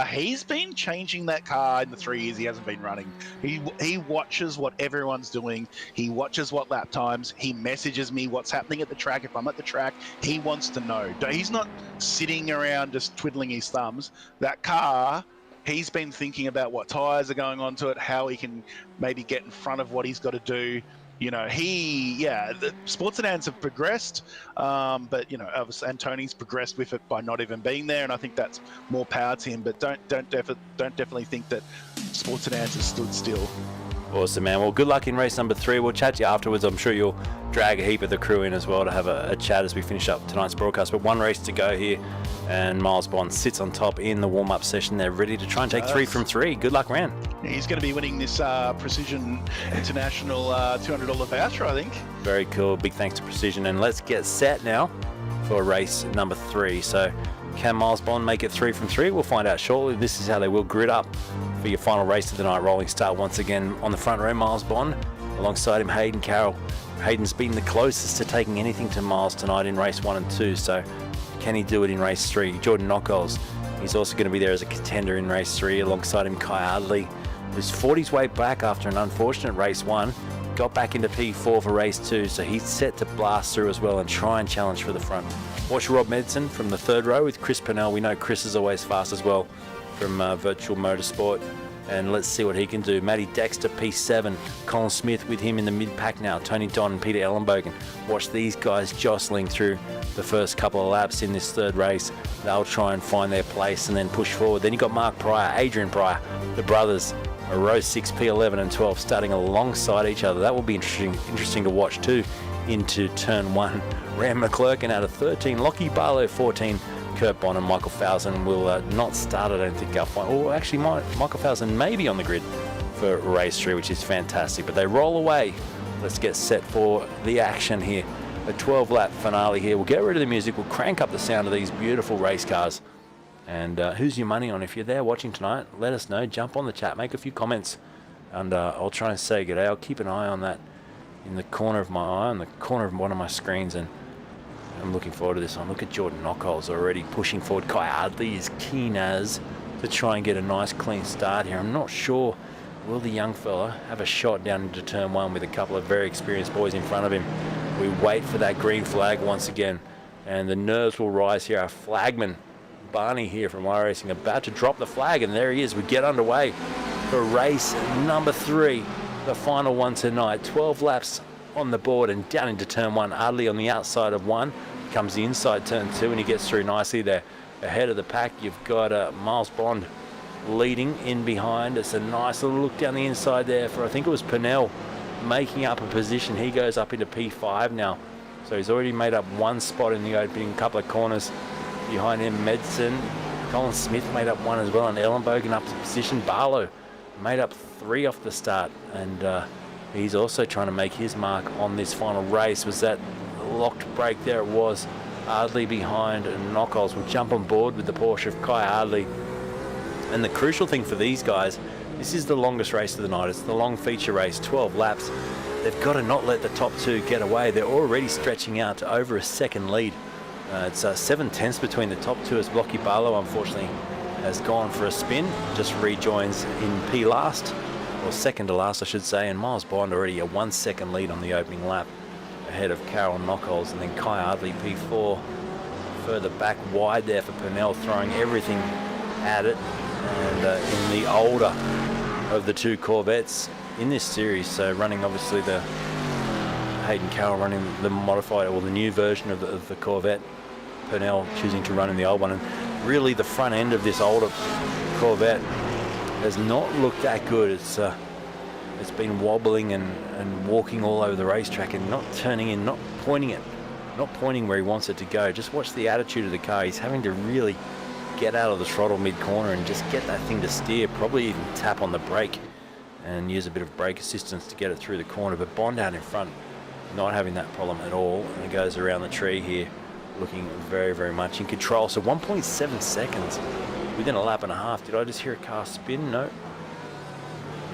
B: He's been changing that car in the 3 years he hasn't been running. He watches what everyone's doing, he watches what lap times, he messages me what's happening at the track. If I'm at the track, he wants to know. He's not sitting around just twiddling his thumbs. That car, he's been thinking about what tyres are going onto it, how he can maybe get in front of what he's got to do. The sports sedans have progressed, but obviously, and Tony's progressed with it by not even being there, and I think that's more power to him. But don't definitely think that sports sedans have stood still.
A: Awesome, man. Well, good luck in race number 3. We'll chat to you afterwards. I'm sure you'll drag a heap of the crew in as well to have a chat as we finish up tonight's broadcast. But one race to go here, and Miles Bond sits on top in the warm-up session. They're ready to try and take 3 from 3. Good luck, Ran.
B: Yeah, he's going to be winning this Precision International $200 voucher, I think.
A: Very cool. Big thanks to Precision. And let's get set now for race number 3. So can Miles Bond make it 3 from 3? We'll find out shortly. This is how they will grid up for your final race of the night. Rolling start once again on the front row, Miles Bond. Alongside him, Hayden Carroll. Hayden's been the closest to taking anything to Miles tonight in race 1 and 2. So can he do it in race 3? Jordan Knockolds, he's also going to be there as a contender in race 3. Alongside him, Kai Ardley, who's fought his way back after an unfortunate race 1. Got back into P4 for race 2, so he's set to blast through as well and try and challenge for the front. Watch Rob Medson from the 3rd row with Chris Purnell. We know Chris is always fast as well from Virtual Motorsport. And let's see what he can do. Matty Dexter, P7. Colin Smith with him in the mid-pack now. Tony Don and Peter Ellenbogen. Watch these guys jostling through the first couple of laps in this 3rd race. They'll try and find their place and then push forward. Then you've got Mark Pryor, Adrian Pryor, the brothers, row 6, P11 and 12, starting alongside each other. That will be interesting to watch too into turn 1. Ram McClurkin out of 13. Lockie Barlow, 14. Kurt Bond and Michael Fowson will not start, I don't think, our final. Oh, actually, Michael Fowson may be on the grid for race 3, which is fantastic. But they roll away. Let's get set for the action here. A 12-lap finale here. We'll get rid of the music. We'll crank up the sound of these beautiful race cars. And who's your money on? If you're there watching tonight, let us know. Jump on the chat. Make a few comments. And I'll try and say g'day. I'll keep an eye on that in the corner of my eye, on the corner of one of my screens. And I'm looking forward to this one. Look at Jordan Knockolds already pushing forward. Kai Ardley is keen as to try and get a nice clean start here. I'm not sure, will the young fella have a shot down into turn 1 with a couple of very experienced boys in front of him? We wait for that green flag once again, and the nerves will rise here. Our flagman, Barney here from iRacing, about to drop the flag, and there he is. We get underway for race number 3, the final one tonight. 12 laps on the board and down into turn 1. Ardley on the outside of 1, comes the inside turn 2, and he gets through nicely there. Ahead of the pack, you've got Miles Bond leading in behind. It's a nice little look down the inside there for, I think it was Purnell, making up a position. He goes up into P5 now. So he's already made up 1 spot in the opening couple of corners. Behind him, Medson. Colin Smith made up 1 as well, and Ellenbogen up to position. Barlow made up 3 off the start, and he's also trying to make his mark on this final race. Was that locked break? There it was. Ardley behind, and Knockolds will jump on board with the Porsche of Kai Ardley. And the crucial thing for these guys, this is the longest race of the night. It's the long feature race, 12 laps. They've got to not let the top 2 get away. They're already stretching out to over a second lead. It's 7/10 between the top 2 as Lockie Barlow, unfortunately, has gone for a spin. Just rejoins in P last, or second to last, I should say. And Miles Bond already a 1 second lead on the opening lap, ahead of Carroll Knockolds, and then Kai Ardley P4 further back wide there for Purnell, throwing everything at it. And in the older of the 2 Corvettes in this series, so running obviously the Hayden Carroll running the modified, or the new version of the Corvette, Purnell choosing to run in the old one. And really the front end of this older Corvette has not looked that good. It's been wobbling and walking all over the racetrack and not turning in, not pointing where he wants it to go. Just watch the attitude of the car. He's having to really get out of the throttle mid-corner and just get that thing to steer, probably even tap on the brake and use a bit of brake assistance to get it through the corner. But Bond out in front, not having that problem at all, and it goes around the tree here, looking very, very much in control. So 1.7 seconds within a lap and a half. Did I just hear a car spin? No. It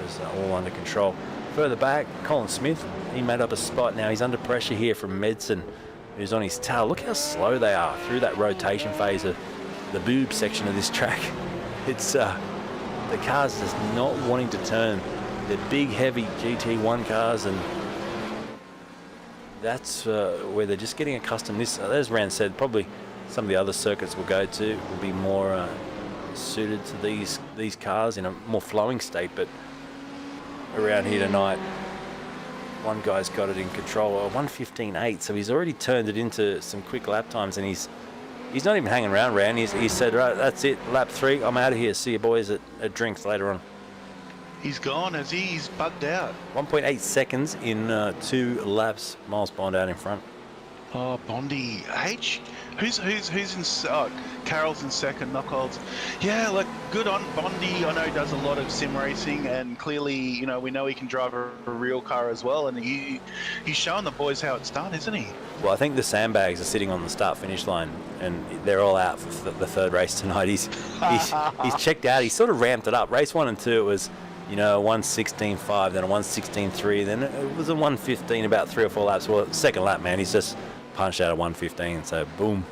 A: was all under control. Further back, Colin Smith, he made up a spot. Now he's under pressure here from Medson, who's on his tail. Look how slow they are through that rotation phase of the boob section of this track. It's the cars just not wanting to turn. They're big, heavy GT1 cars, and that's where they're just getting accustomed. This, as Rand said, probably some of the other circuits we'll go to will be more suited to these cars in a more flowing state. But around here tonight, one guy's got it in control. 1:15.8, so he's already turned it into some quick lap times, and he's not even hanging around, Rand. He said, right, that's it, lap 3, I'm out of here. See you boys at drinks later on.
B: He's gone, as he's bugged out.
A: 1.8 seconds in 2 laps. Miles Bond out in front.
B: Oh, Bondi. Who's in... Oh, Carroll's in second, Knockholds. Yeah, like, good on Bondi. I know he does a lot of sim racing, and clearly, you know, we know he can drive a real car as well, and he's showing the boys how it's done, isn't he?
A: Well, I think the sandbags are sitting on the start-finish line, and they're all out for the third race tonight. He's checked out. He's sort of ramped it up. Race 1 and 2, it was, you know, 1:16.5, then a 1:16.3, then it was a 1:15 about 3 or 4 laps. Well, second lap, man, he's just punched out at 1:15, so boom.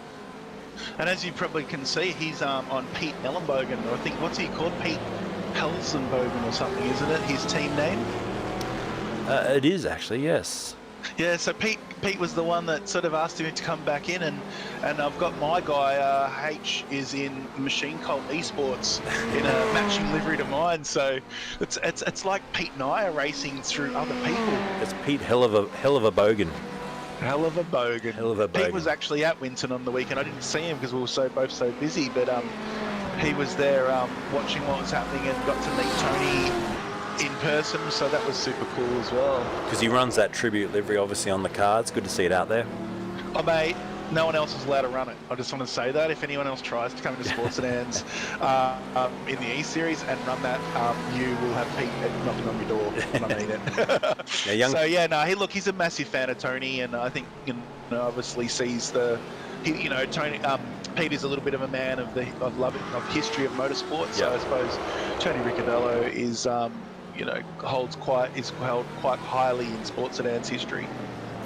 B: And as you probably can see, he's on Pete Ellenbogen, or I think, what's he called? Pete Helsenbogen or something, isn't it? His team name?
A: It is actually, yes.
B: Yeah, so Pete was the one that sort of asked him to come back in, and I've got my guy, H, is in Machine Cult Esports in a matching livery to mine, so it's like Pete and I are racing through other people.
A: It's Pete hell of a bogan.
B: Hell of a bogan.
A: Hell of a bogan.
B: Pete was actually at Winton on the weekend. I didn't see him because we were both so busy, but he was there watching what was happening and got to meet Tony in person, so that was super cool as well.
A: Because he runs that tribute livery obviously on the cards. Good to see it out there.
B: Oh, mate, no one else is allowed to run it. I just want to say that if anyone else tries to come into Sports Sedans in the eSeries and run that, you will have Pete knocking on your door when I mean it. So yeah, no, he's a massive fan of Tony, and I think, you know, obviously sees Tony. Pete is a little bit of a man of history of motorsport. So I suppose Tony Ricciardello is held quite highly in Sports Sedan's history.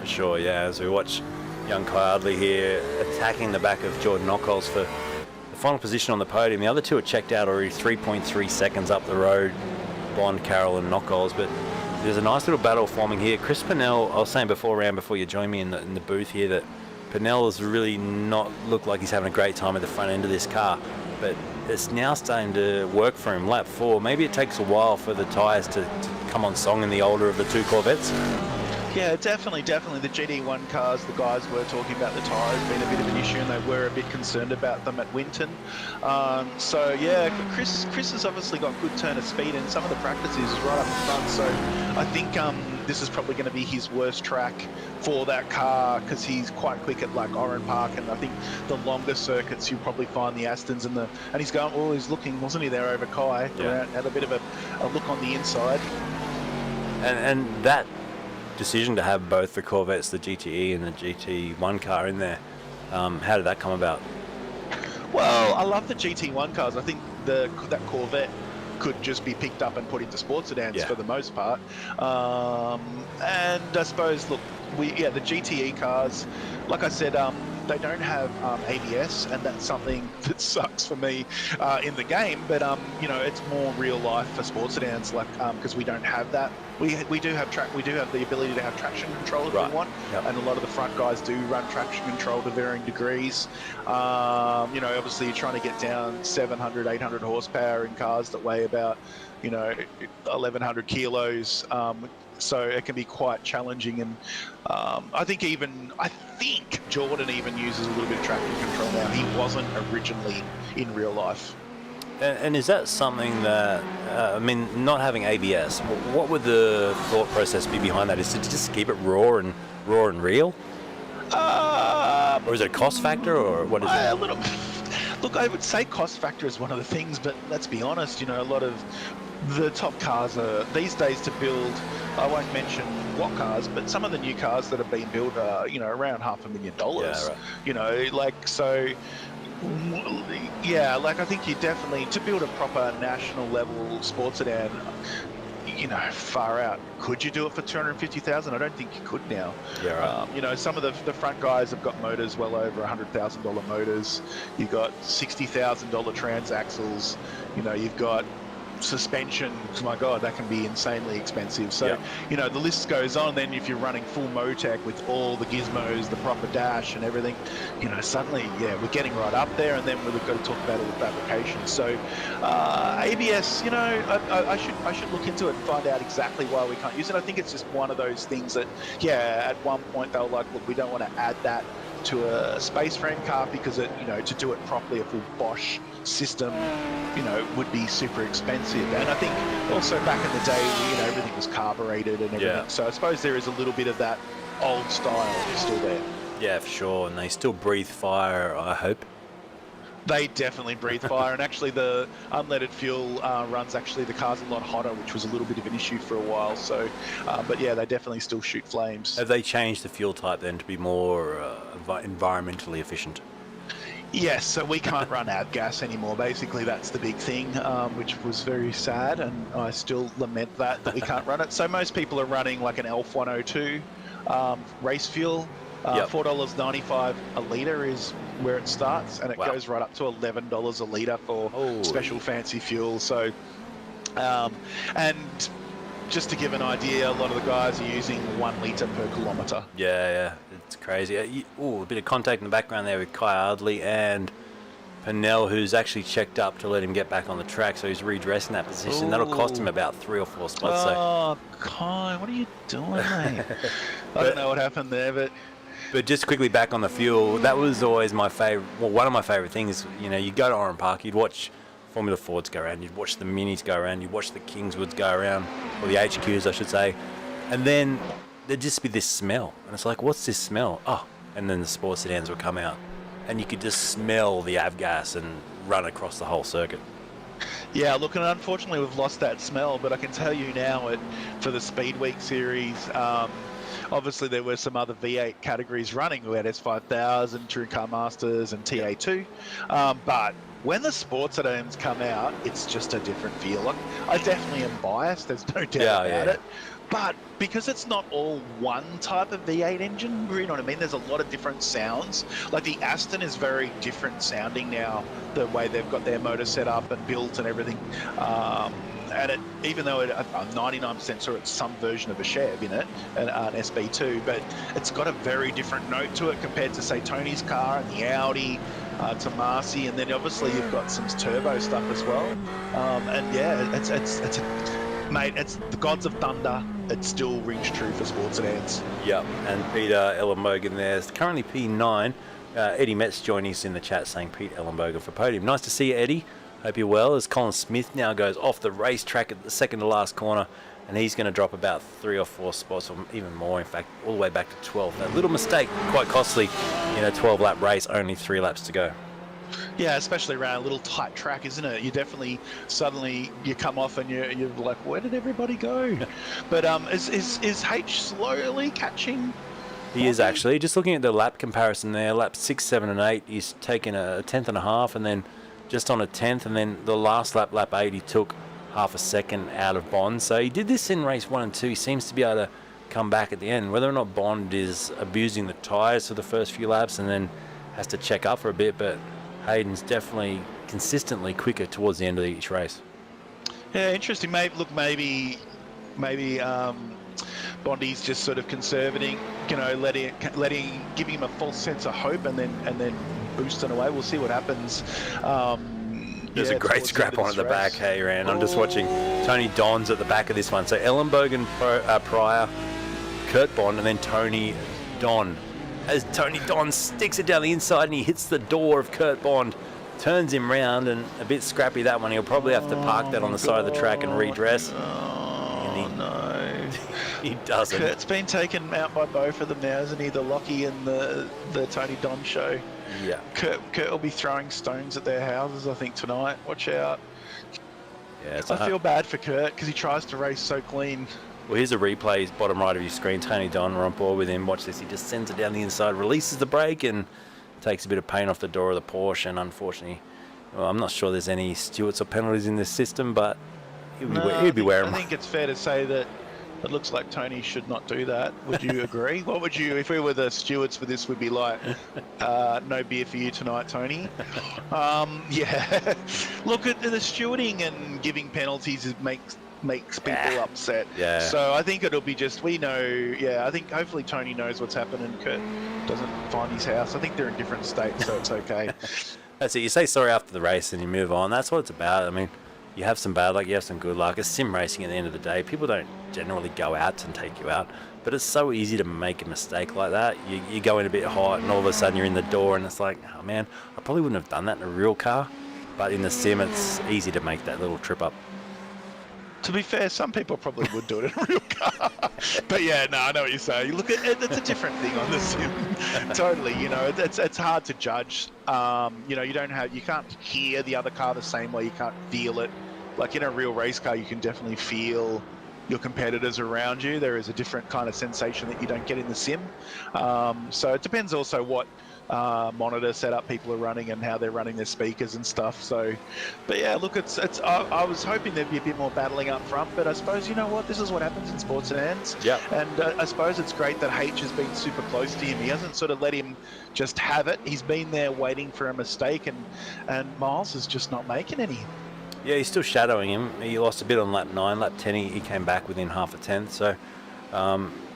A: For sure, yeah. As we watch young Kai Adley here attacking the back of Jordan Knockholz for the final position on the podium. The other two are checked out already, 3.3 seconds up the road, Bond, Carroll and Knockholz. But there's a nice little battle forming here. Chris Pennell, I was saying before you joined me in the booth here, that Pennell has really not looked like he's having a great time at the front end of this car. But it's now starting to work for him. Lap 4, maybe it takes a while for the tyres to come on song in the older of the two Corvettes.
B: Yeah, definitely. The GT1 cars, the guys were talking about the tyres being a bit of an issue, and they were a bit concerned about them at Winton. So yeah, Chris has obviously got good turn of speed, and some of the practices is right up front. So I think this is probably going to be his worst track for that car, because he's quite quick at like Oran Park, and I think the longer circuits you'll probably find the Astons and he's going. Oh, he's looking, wasn't he, there over Kai? Yeah. Had a bit of a look on the inside.
A: And that decision to have both the Corvettes, the GTE and the GT1 car in there, how did that come about?
B: Well, I love the GT1 cars. I think that Corvette could just be picked up and put into sports sedans for the most part. And I suppose, look, the GTE cars, like I said, they don't have ABS, and that's something that sucks for me in the game. But it's more real life for sports sedans, like because we don't have that. We do have the ability to have traction control if we want, and a lot of the front guys do run traction control to varying degrees. Obviously you're trying to get down 700, 800 horsepower in cars that weigh about 1,100 kilos. So it can be quite challenging, and I think Jordan even uses a little bit of traction control now. He wasn't originally in real life.
A: And is that something that, not having ABS, what would the thought process be behind that? Is it to just keep it raw and real? Or is it a cost factor, or what is it?
B: Look, I would say cost factor is one of the things, but let's be honest, a lot of the top cars are these days to build. I won't mention what cars, but some of the new cars that have been built are, around $500,000. Yeah, right. I think you definitely, to build a proper national level sports sedan, far out. Could you do it for $250,000? I don't think you could now.
A: Yeah, right.
B: Some of the front guys have got motors well over $100,000 motors. You've got $60,000 transaxles. You've got suspension, my God, that can be insanely expensive. So,
A: Yeah.
B: you know, the list goes on. Then if you're running full Motec with all the gizmos, the proper dash and everything, you know, suddenly, yeah, we're getting right up there. And then we've got to talk about all the fabrication. So, ABS, you know, I should look into it and find out exactly why we can't use it. I think it's just one of those things that, yeah, at one point they were like, look, we don't want to add that to a space frame car because it, you know, to do it properly, a full Bosch system, you know, would be super expensive. And I think also back in the day, you know, everything was carbureted and everything.
A: Yeah.
B: So I suppose there is a little bit of that old style still there.
A: Yeah, for sure. And they still breathe fire, I hope.
B: They definitely breathe fire, and actually the unleaded fuel runs the car's a lot hotter, which was a little bit of an issue for a while. So, but yeah, they definitely still shoot flames.
A: Have they changed the fuel type then to be more environmentally efficient?
B: Yes, so we can't run avgas anymore. Basically, that's the big thing, which was very sad, and I still lament that we can't run it. So most people are running like an ELF 102 race fuel.
A: Yep.
B: $4.95 a litre is where it starts, and it goes right up to $11 a litre for special fancy fuel. So, and just to give an idea, a lot of the guys are using 1 litre per kilometre.
A: Yeah, it's crazy. A bit of contact in the background there with Kai Ardley and Pennell, who's actually checked up to let him get back on the track, so he's redressing that position. That'll cost him about 3 or 4 spots.
B: Oh, Kai, what are you doing, mate? I don't know what happened there,
A: But just quickly back on the fuel, that was always my favourite. Well, one of my favourite things. You know, you go to Oran Park, you'd watch Formula Fords go around, you'd watch the Minis go around, you'd watch the Kingswoods go around, or the HQs, I should say, and then there'd just be this smell, and it's like, what's this smell? Oh, and then the sports sedans would come out, and you could just smell the avgas and run across the whole circuit.
B: Yeah, look, and unfortunately we've lost that smell, but I can tell you now for the Speed Week series, obviously there were some other V8 categories running. We had S5000, Touring Car Masters and TA2, but when the sports sedans come out, it's just a different feel. Like, I definitely am biased, there's no doubt about it. But because it's not all one type of V8 engine, you know what I mean? There's a lot of different sounds. Like the Aston is very different sounding now, the way they've got their motor set up and built and everything. And it, even though I'm 99% sure it's some version of a Chev in it, an SB2, but it's got a very different note to it compared to, say, Tony's car and the Audi, to Marcy, and then obviously you've got some turbo stuff as well. And yeah, it's mate, it's the gods of thunder. It still rings true for sports sedans.
A: Yep, and Peter Ellenbogen there is currently P9. Eddie Metz joining us in the chat saying Pete Ellenbogen for podium. Nice to see you, Eddie. Hope you're well. As Colin Smith now goes off the racetrack at the second to last corner, and he's going to drop about 3 or 4 spots, or even more, in fact, all the way back to 12. That little mistake, quite costly in a 12-lap race, only 3 laps to go.
B: Yeah, especially around a little tight track, isn't it? You definitely suddenly you come off and you're like, where did everybody go? But is H slowly catching?
A: He is actually. Just looking at the lap comparison there, laps 6, 7, and 8, he's taken a 10th and a half, and then just on a 10th, and then the last lap, lap 8, he took half a second out of Bond. So he did this in race 1 and 2. He seems to be able to come back at the end. Whether or not Bond is abusing the tyres for the first few laps and then has to check up for a bit, but Hayden's definitely consistently quicker towards the end of each race.
B: Yeah, interesting. Maybe Bondi's just sort of conservating, you know, giving him a false sense of hope, and then boosting away. We'll see what happens.
A: There's a great scrap on at the back, hey, Rand. I'm just watching Tony Don's at the back of this one. So Ellenbogen, Pryor, Kurt Bond, and then Tony Don. As Tony Don sticks it down the inside and he hits the door of Kurt Bond, turns him round, and a bit scrappy that one. He'll probably have to park that on the side of the track and redress.
B: No.
A: He doesn't.
B: Kurt's been taken out by both of them now, isn't he? The Lockie and the Tony Don show.
A: Yeah.
B: Kurt will be throwing stones at their houses, I think, tonight. Watch out.
A: Yeah,
B: I feel bad for Kurt because he tries to race so clean.
A: Well, here's a replay, bottom right of your screen. Tony Don, we're on board with him. Watch this. He just sends it down the inside, releases the brake, and takes a bit of paint off the door of the Porsche. And unfortunately, well, I'm not sure there's any stewards or penalties in this system, but he'd be wearing.
B: I think it's fair to say that it looks like Tony should not do that. Would you agree? What would you, if we were the stewards for this, would be like, no beer for you tonight, Tony? Yeah. Look at the stewarding and giving penalties makes people upset.
A: Yeah.
B: So I think it'll be just, we know, I think hopefully Tony knows what's happened and Kurt doesn't find his house. I think they're in different states, so it's okay.
A: That's it. You say sorry after the race and you move on. That's what it's about. I mean, you have some bad luck, you have some good luck. It's sim racing at the end of the day. People don't generally go out and take you out, but it's so easy to make a mistake like that. You go in a bit hot and all of a sudden you're in the door and it's like, oh man, I probably wouldn't have done that in a real car, but in the sim it's easy to make that little trip up.
B: To be fair, some people probably would do it in a real car. But yeah, no, I know what you're saying. Look, it's a different thing on the sim. Totally, it's hard to judge. You can't hear the other car the same way. You can't feel it. Like in a real race car, you can definitely feel your competitors around you. There is a different kind of sensation that you don't get in the sim. So it depends also what monitor setup people are running and how they're running their speakers and stuff. So, but yeah, look, I was hoping there'd be a bit more battling up front, but I suppose, you know what, this is what happens in sports sedans.
A: Yeah.
B: And I suppose it's great that H has been super close to him. He hasn't sort of let him just have it. He's been there waiting for a mistake, and Miles is just not making any.
A: Yeah, he's still shadowing him. He lost a bit on lap 9. Lap 10, he came back within half a tenth. So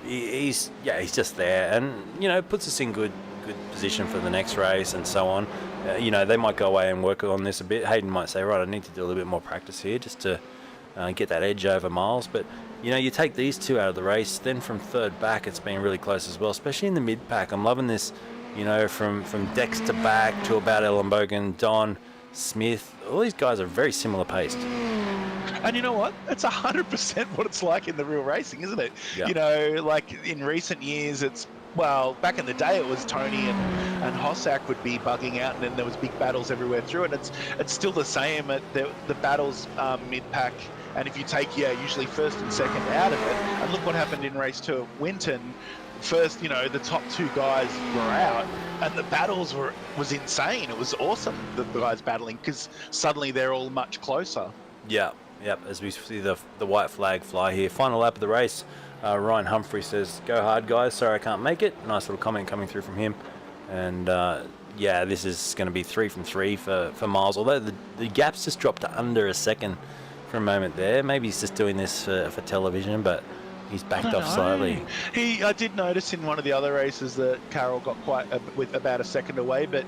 A: he's just there, and puts us in good position for the next race and so on. They might go away and work on this a bit. Hayden might say, right, I need to do a little bit more practice here just to get that edge over Miles. But you take these two out of the race, then from third back it's been really close as well, especially in the mid pack. I'm loving this, from Dexter back to about Ellenbogen, Don, Smith. All these guys are very similar paced.
B: And you know what? It's 100% what it's like in the real racing, isn't it?
A: Yeah.
B: Like in recent years, back in the day, it was Tony and Hossack would be bugging out, and then there was big battles everywhere through it. It's still the same at the battles mid-pack, and if you take, usually first and second out of it, and look what happened in race 2 at Winton. First, the top two guys were out, and the battles was insane. It was awesome, the guys battling, because suddenly they're all much closer.
A: Yeah. Yep, as we see the white flag fly here. Final lap of the race. Ryan Humphrey says, "Go hard, guys. Sorry I can't make it." Nice little comment coming through from him. And this is going to be 3 from 3 for Miles. Although the gap's just dropped to under a second for a moment there. Maybe he's just doing this for television, but he's backed off slightly.
B: I did notice in one of the other races that Carroll got with about a second away, but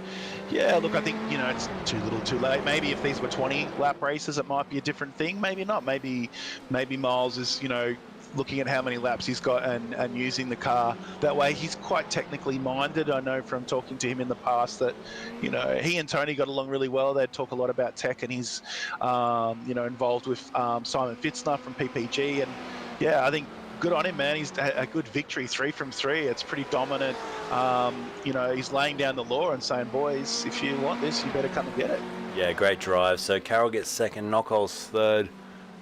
B: yeah, look, I think, it's too little too late. Maybe if these were 20 lap races, it might be a different thing. Maybe not. Maybe Miles is, looking at how many laps he's got and using the car that way. He's quite technically minded. I know from talking to him in the past that, he and Tony got along really well. They talk a lot about tech, and he's, involved with Simon Fitzner from PPG. And yeah, I think good on him, man. He's a good victory, 3 from 3. It's pretty dominant. He's laying down the law and saying, boys, if you want this, you better come and get it.
A: Yeah, great drive. So Carroll gets second, Knockholes third,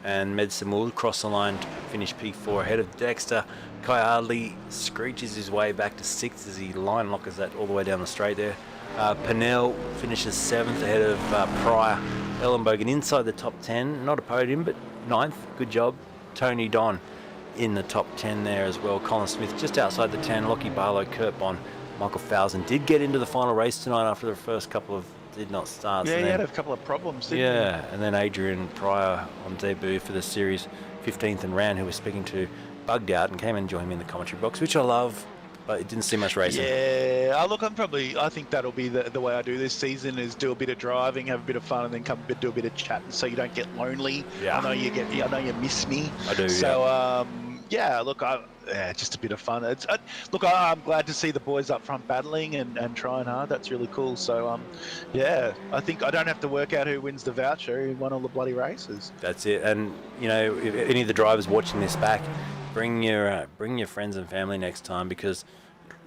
A: and Medson will cross the line to finish P4 ahead of Dexter. Kai Hardley screeches his way back to 6th as he line lockers that all the way down the straight there. Pennell finishes 7th ahead of Pryor. Ellenbogen inside the top 10, not a podium, but 9th. Good job. Tony Don in the top 10 there as well. Colin Smith just outside the 10. Lockie Barlow, Kurt Bond, Michael Fowson did get into the final race tonight after the first couple of did not start.
B: Yeah, he had a couple of problems, didn't he?
A: Yeah, and then Adrian Pryor on debut for the series, 15th, and Rand, who was speaking to, bugged out and came and joined me in the commentary box, which I love, but it didn't see much racing.
B: Yeah, look, I think that'll be the way I do this season, is do a bit of driving, have a bit of fun, and then do a bit of chatting, so you don't get lonely.
A: Yeah.
B: I know you miss me.
A: I do.
B: So look, just a bit of fun. I'm glad to see the boys up front battling and trying hard. That's really cool. So I think I don't have to work out who wins the voucher, who won all the bloody races.
A: That's it. And if any of the drivers watching this back, bring your friends and family next time, because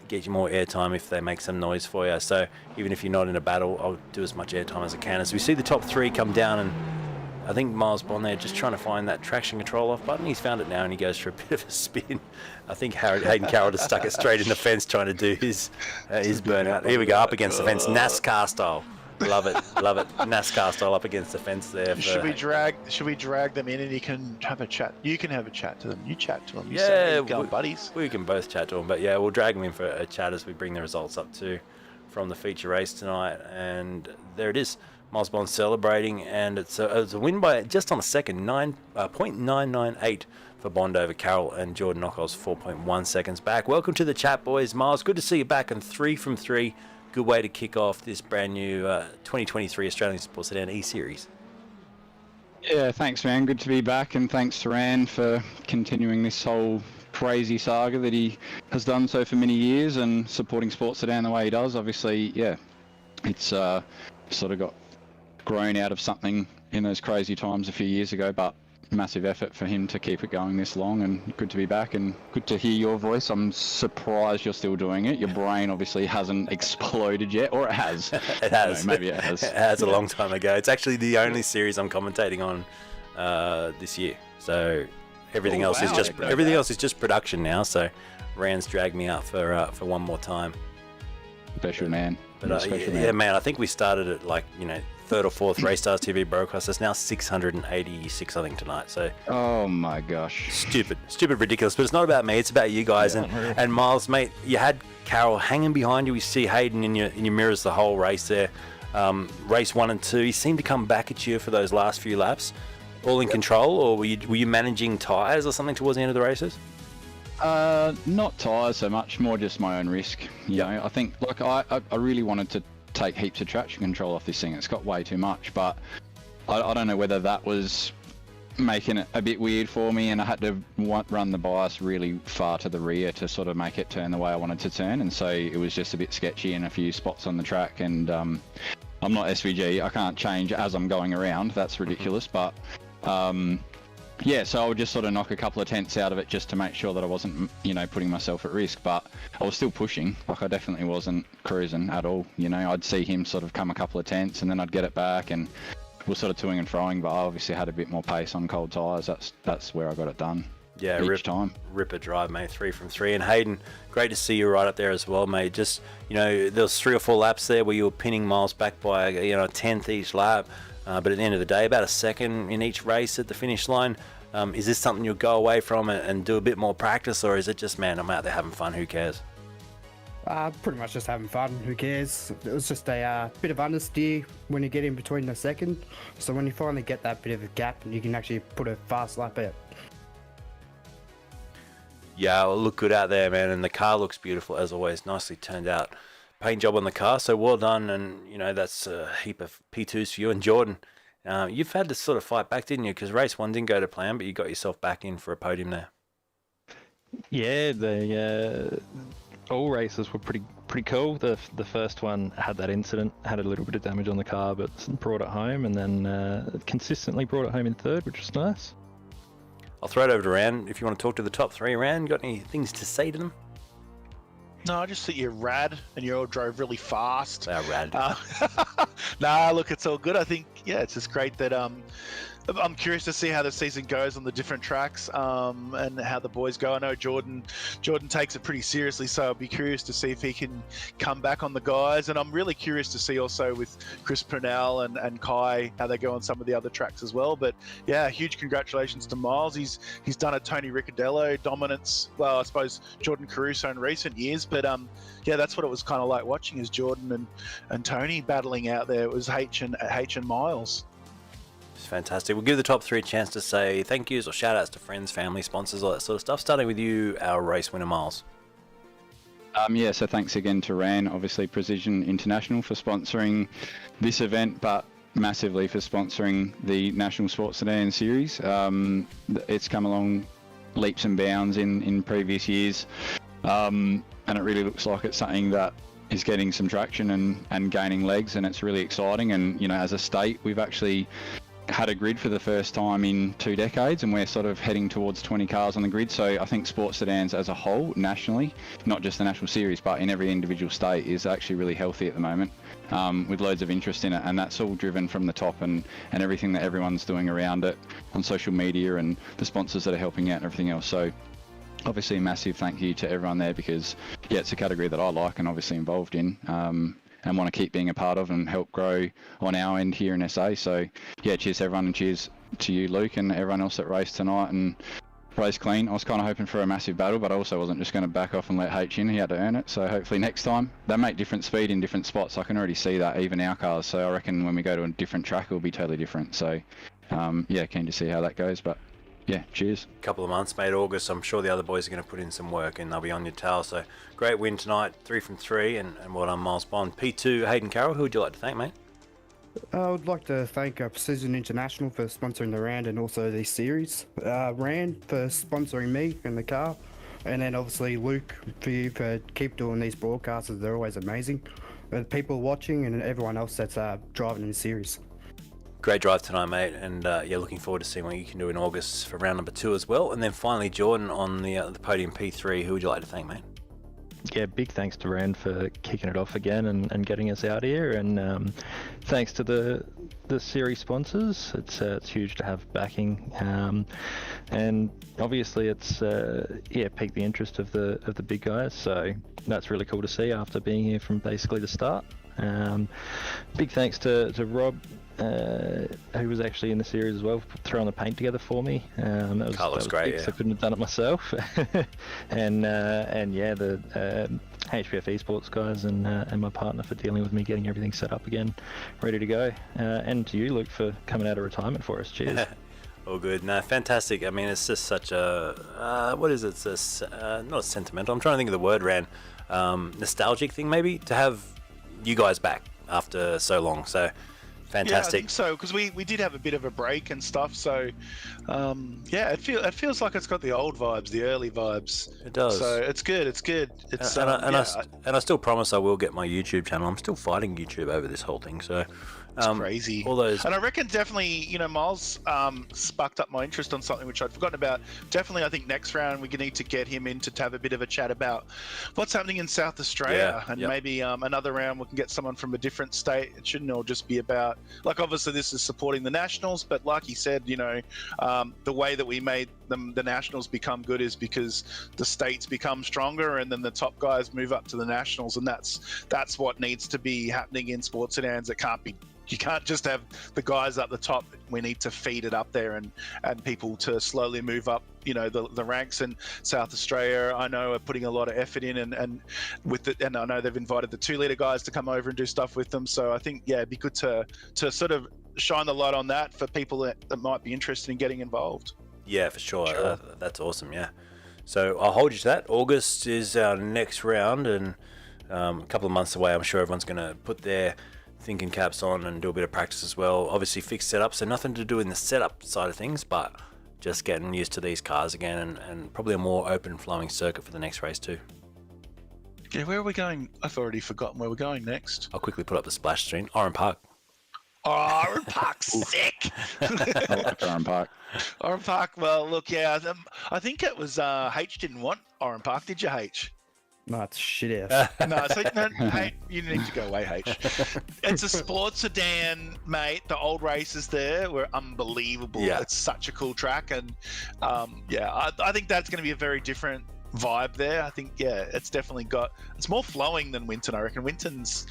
A: it gets you more airtime if they make some noise for you. So even if you're not in a battle, I'll do as much airtime as I can. As we see the top 3 come down, and I think Miles Bond there just trying to find that traction control off button. He's found it now, and he goes for a bit of a spin. I think Hayden Carroll just stuck it straight in the fence trying to do his burnout. Here we go, up against the fence, NASCAR style. Love it, love it. NASCAR style up against the fence there.
B: Should we drag them in and you can have a chat? You can have a chat to them. You chat to them. You
A: Yeah,
B: say, "Hey, go on, buddies."
A: we can both chat to them, but yeah, we'll drag them in for a chat as we bring the results up too from the feature race tonight. And there it is, Miles Bond celebrating, and it's a win by just on a second, 0.998 for Bond over Carroll, and Jordan Knockoff's 4.1 seconds back. Welcome to the chat, boys. Miles, good to see you back, and 3 from 3. Good way to kick off this brand new 2023 Australian Sports Sedan eSeries.
C: Yeah, thanks, man. Good to be back, and thanks to Ran for continuing this whole crazy saga that he has done so for many years and supporting Sports Sedan the way he does. Obviously, yeah, it's sort of got grown out of something in those crazy times a few years ago, but massive effort for him to keep it going this long, and good to be back and good to hear your voice. I'm surprised you're still doing it. Your brain obviously hasn't exploded yet, or it has.
A: It has.
C: Maybe it has.
A: It has a long time ago. It's actually the only series I'm commentating on this year. So everything else is just production now. So Rand's dragged me out for one more time.
C: Special man.
A: But man, I think we started at third or fourth Race Stars TV broadcast. It's now 686, I think, tonight. So
C: oh my gosh,
A: stupid, ridiculous. But it's not about me. It's about you guys. And Miles, mate, you had Carroll hanging behind you. We see Hayden in your mirrors the whole race there. Race 1 and 2, he seemed to come back at you for those last few laps. All in control, or were you managing tyres or something towards the end of the races?
C: Not tyres so much, more just my own risk. You know, I think I really wanted to take heaps of traction control off this thing. It's got way too much, but I don't know whether that was making it a bit weird for me, and I had to run the bias really far to the rear to sort of make it turn the way I wanted to turn, and so it was just a bit sketchy in a few spots on the track. And I'm not SVG, I can't change as I'm going around, that's ridiculous. But yeah, so I would just sort of knock a couple of tenths out of it just to make sure that I wasn't, putting myself at risk. But I was still pushing. I definitely wasn't cruising at all. I'd see him sort of come a couple of tenths and then I'd get it back, and we're sort of toing and froing. But I obviously had a bit more pace on cold tyres. That's where I got it done.
A: Yeah,
C: each time.
A: Ripper drive, mate. 3 from 3. And Hayden, great to see you right up there as well, mate. Just there was 3 or 4 laps there where you were pinning Miles back by a tenth each lap. But at the end of the day, about a second in each race at the finish line. Is this something you'll go away from and do a bit more practice, or is it just, man, I'm out there having fun, who cares?
D: Pretty much just having fun, who cares? It was just a bit of understeer when you get in between the second. So when you finally get that bit of a gap, you can actually put a fast lap out.
A: Yeah, well, look good out there, man, and the car looks beautiful as always. Nicely turned out paint job on the car, so well done. And that's a heap of P2s for you and Jordan. You've had to sort of fight back, didn't you? Because race 1 didn't go to plan, but you got yourself back in for a podium there.
E: Yeah, all races were pretty cool. The first one had that incident, had a little bit of damage on the car, but brought it home, and then consistently brought it home in third, which was nice.
A: I'll throw it over to Ran. If you want to talk to the top 3, Ran, got any things to say to them?
B: No, I just think you're rad, and you all drove really fast.
A: They're rad.
B: Nah, look, it's all good. I think, yeah, it's just great that I'm curious to see how the season goes on the different tracks, and how the boys go. I know Jordan takes it pretty seriously, so I'll be curious to see if he can come back on the guys. And I'm really curious to see also with Chris Purnell and Kai how they go on some of the other tracks as well. But yeah, huge congratulations to Miles. He's done a Tony Ricciardello dominance. Well, I suppose Jordan Caruso in recent years, but yeah, that's what it was kind of like watching is Jordan and Tony battling out there. It was H and Miles.
A: It's fantastic. We'll give the top 3 a chance to say thank yous or shout outs to friends, family, sponsors, all that sort of stuff. Starting with you, our race winner, Miles.
C: Yeah, so thanks again to Ran, obviously Precision International for sponsoring this event, but massively for sponsoring the National Sports Sedan Series. It's come along leaps and bounds in previous years, and it really looks like it's something that is getting some traction and gaining legs, and it's really exciting. And as a state, we've actually had a grid for the first time in 2 decades, and we're sort of heading towards 20 cars on the grid. So I think sports sedans as a whole, nationally, not just the national series, but in every individual state, is actually really healthy at the moment, with loads of interest in it. And that's all driven from the top and everything that everyone's doing around it on social media and the sponsors that are helping out and everything else. So obviously a massive thank you to everyone there, because yeah, it's a category that I like and obviously involved in. and want to keep being a part of and help grow on our end here in SA. So yeah, cheers to everyone, and cheers to you, Luke, and everyone else that raced tonight and raced clean. I was kind of hoping for a massive battle, but I also wasn't just going to back off and let H in. He had to earn it. So hopefully next time, they make different speed in different spots. I can already see that, even our cars. So I reckon when we go to a different track, it'll be totally different. So yeah, keen to see how that goes. But yeah, cheers.
A: Couple of months, mate. August. I'm sure the other boys are going to put in some work and they'll be on your tail. So great win tonight, 3 from 3, and well done, Miles Bond. P2, Hayden Carroll. Who would you like to thank, mate?
D: I would like to thank Precision International for sponsoring the round and also the series. Rand for sponsoring me and the car. And then obviously Luke for keep doing these broadcasts. They're always amazing. The people watching and everyone else that's driving in the series.
A: Great drive tonight, mate, and yeah, looking forward to seeing what you can do in August for round number 2 as well. And then finally, Jordan on the podium P3. Who would you like to thank, mate?
E: Yeah, big thanks to Rand for kicking it off again and getting us out here, and thanks to the series sponsors. It's huge to have backing, and obviously it's piqued the interest of the big guys. So that's really cool to see after being here from basically the start. Big thanks to Rob, who was actually in the series as well, for throwing the paint together for me. That was great. Yeah. I couldn't have done it myself. and yeah, the HPF Esports guys and my partner for dealing with me getting everything set up again, ready to go. And to you, Luke, for coming out of retirement for us. Cheers.
A: All good. No, fantastic. I mean, it's just such a what is it? It's just, not sentimental. I'm trying to think of the word, Ran. Nostalgic thing maybe, to have you guys back after so long. So fantastic.
B: Yeah, I think so, because we did have a bit of a break and stuff. So yeah, it feels like it's got the old vibes, the early vibes.
A: It does.
B: So it's good. It's good. It's
A: and I still promise I will get my YouTube channel. I'm still fighting YouTube over this whole thing. So
B: it's crazy.
A: All those,
B: and I reckon definitely, Miles sparked up my interest on something which I'd forgotten about. Definitely, I think next round we need to get him in to have a bit of a chat about what's happening in South Australia, and maybe another round we can get someone from a different state. It shouldn't all just be about, like, obviously this is supporting the Nationals, but like he said, the way that we made the Nationals become good is because the states become stronger, and then the top guys move up to the Nationals, and that's what needs to be happening in sports sedans. You can't just have the guys up the top. We need to feed it up there and people to slowly move up, the ranks. And South Australia, I know, are putting a lot of effort in, and I know they've invited the 2-litre guys to come over and do stuff with them. So I think, it'd be good to sort of shine the light on that for people that might be interested in getting involved.
A: Yeah, for sure. That's awesome. Yeah. So I'll hold you to that. August is our next round, and a couple of months away. I'm sure everyone's going to put their thinking caps on and do a bit of practice as well. Obviously fixed setup, so nothing to do in the setup side of things, but just getting used to these cars again, and probably a more open flowing circuit for the next race too.
B: Yeah, where are we going? I've already forgotten where we're going next.
A: I'll quickly put up the splash screen. Oran Park.
B: Oh, Oran Park's sick.
C: I like Oran Park.
B: Oran Park, well, look, yeah, I think it was H didn't want Oran Park, did you, H?
D: No, it's shit ass.
B: No, hey, you need to go away, H. It's a sports sedan, mate. The old races there were unbelievable.
A: Yeah.
B: It's such a cool track, and I think that's going to be a very different vibe there. I think, it's definitely it's more flowing than Winton. I reckon Winton's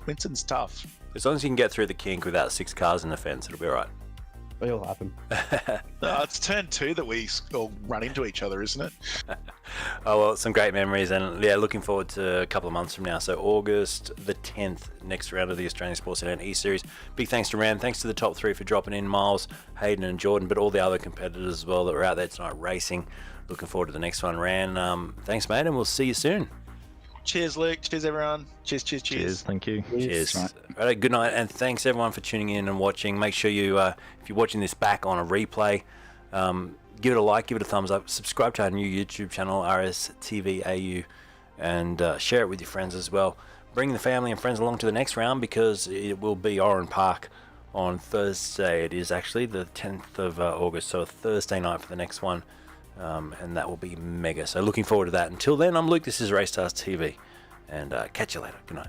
B: tough.
A: As long as you can get through the kink without 6 cars in the fence, it'll be all right.
D: It'll happen.
B: No, it's turn 2 that we all run into each other, isn't it?
A: Oh, well, some great memories, and yeah, looking forward to a couple of months from now. So August the 10th, next round of the Australian Sports Sedan eSeries. Big thanks to Ram, thanks to the top 3 for dropping in, Miles, Hayden and Jordan, but all the other competitors as well that were out there tonight racing. Looking forward to the next one, Ran. Thanks, mate, and we'll see you soon.
B: Cheers, Luke. Cheers, everyone. Cheers.
E: Thank you.
A: Cheers. Right, good night, and thanks everyone for tuning in and watching. Make sure you, if you're watching this back on a replay, give it a like, give it a thumbs up, subscribe to our new YouTube channel, RSTVAU, and share it with your friends as well. Bring the family and friends along to the next round, because it will be Oran Park on Thursday. It is actually the 10th of August, so a Thursday night for the next one. And that will be mega. So looking forward to that. Until then, I'm Luke. This is Racestars TV, and catch you later. Good night.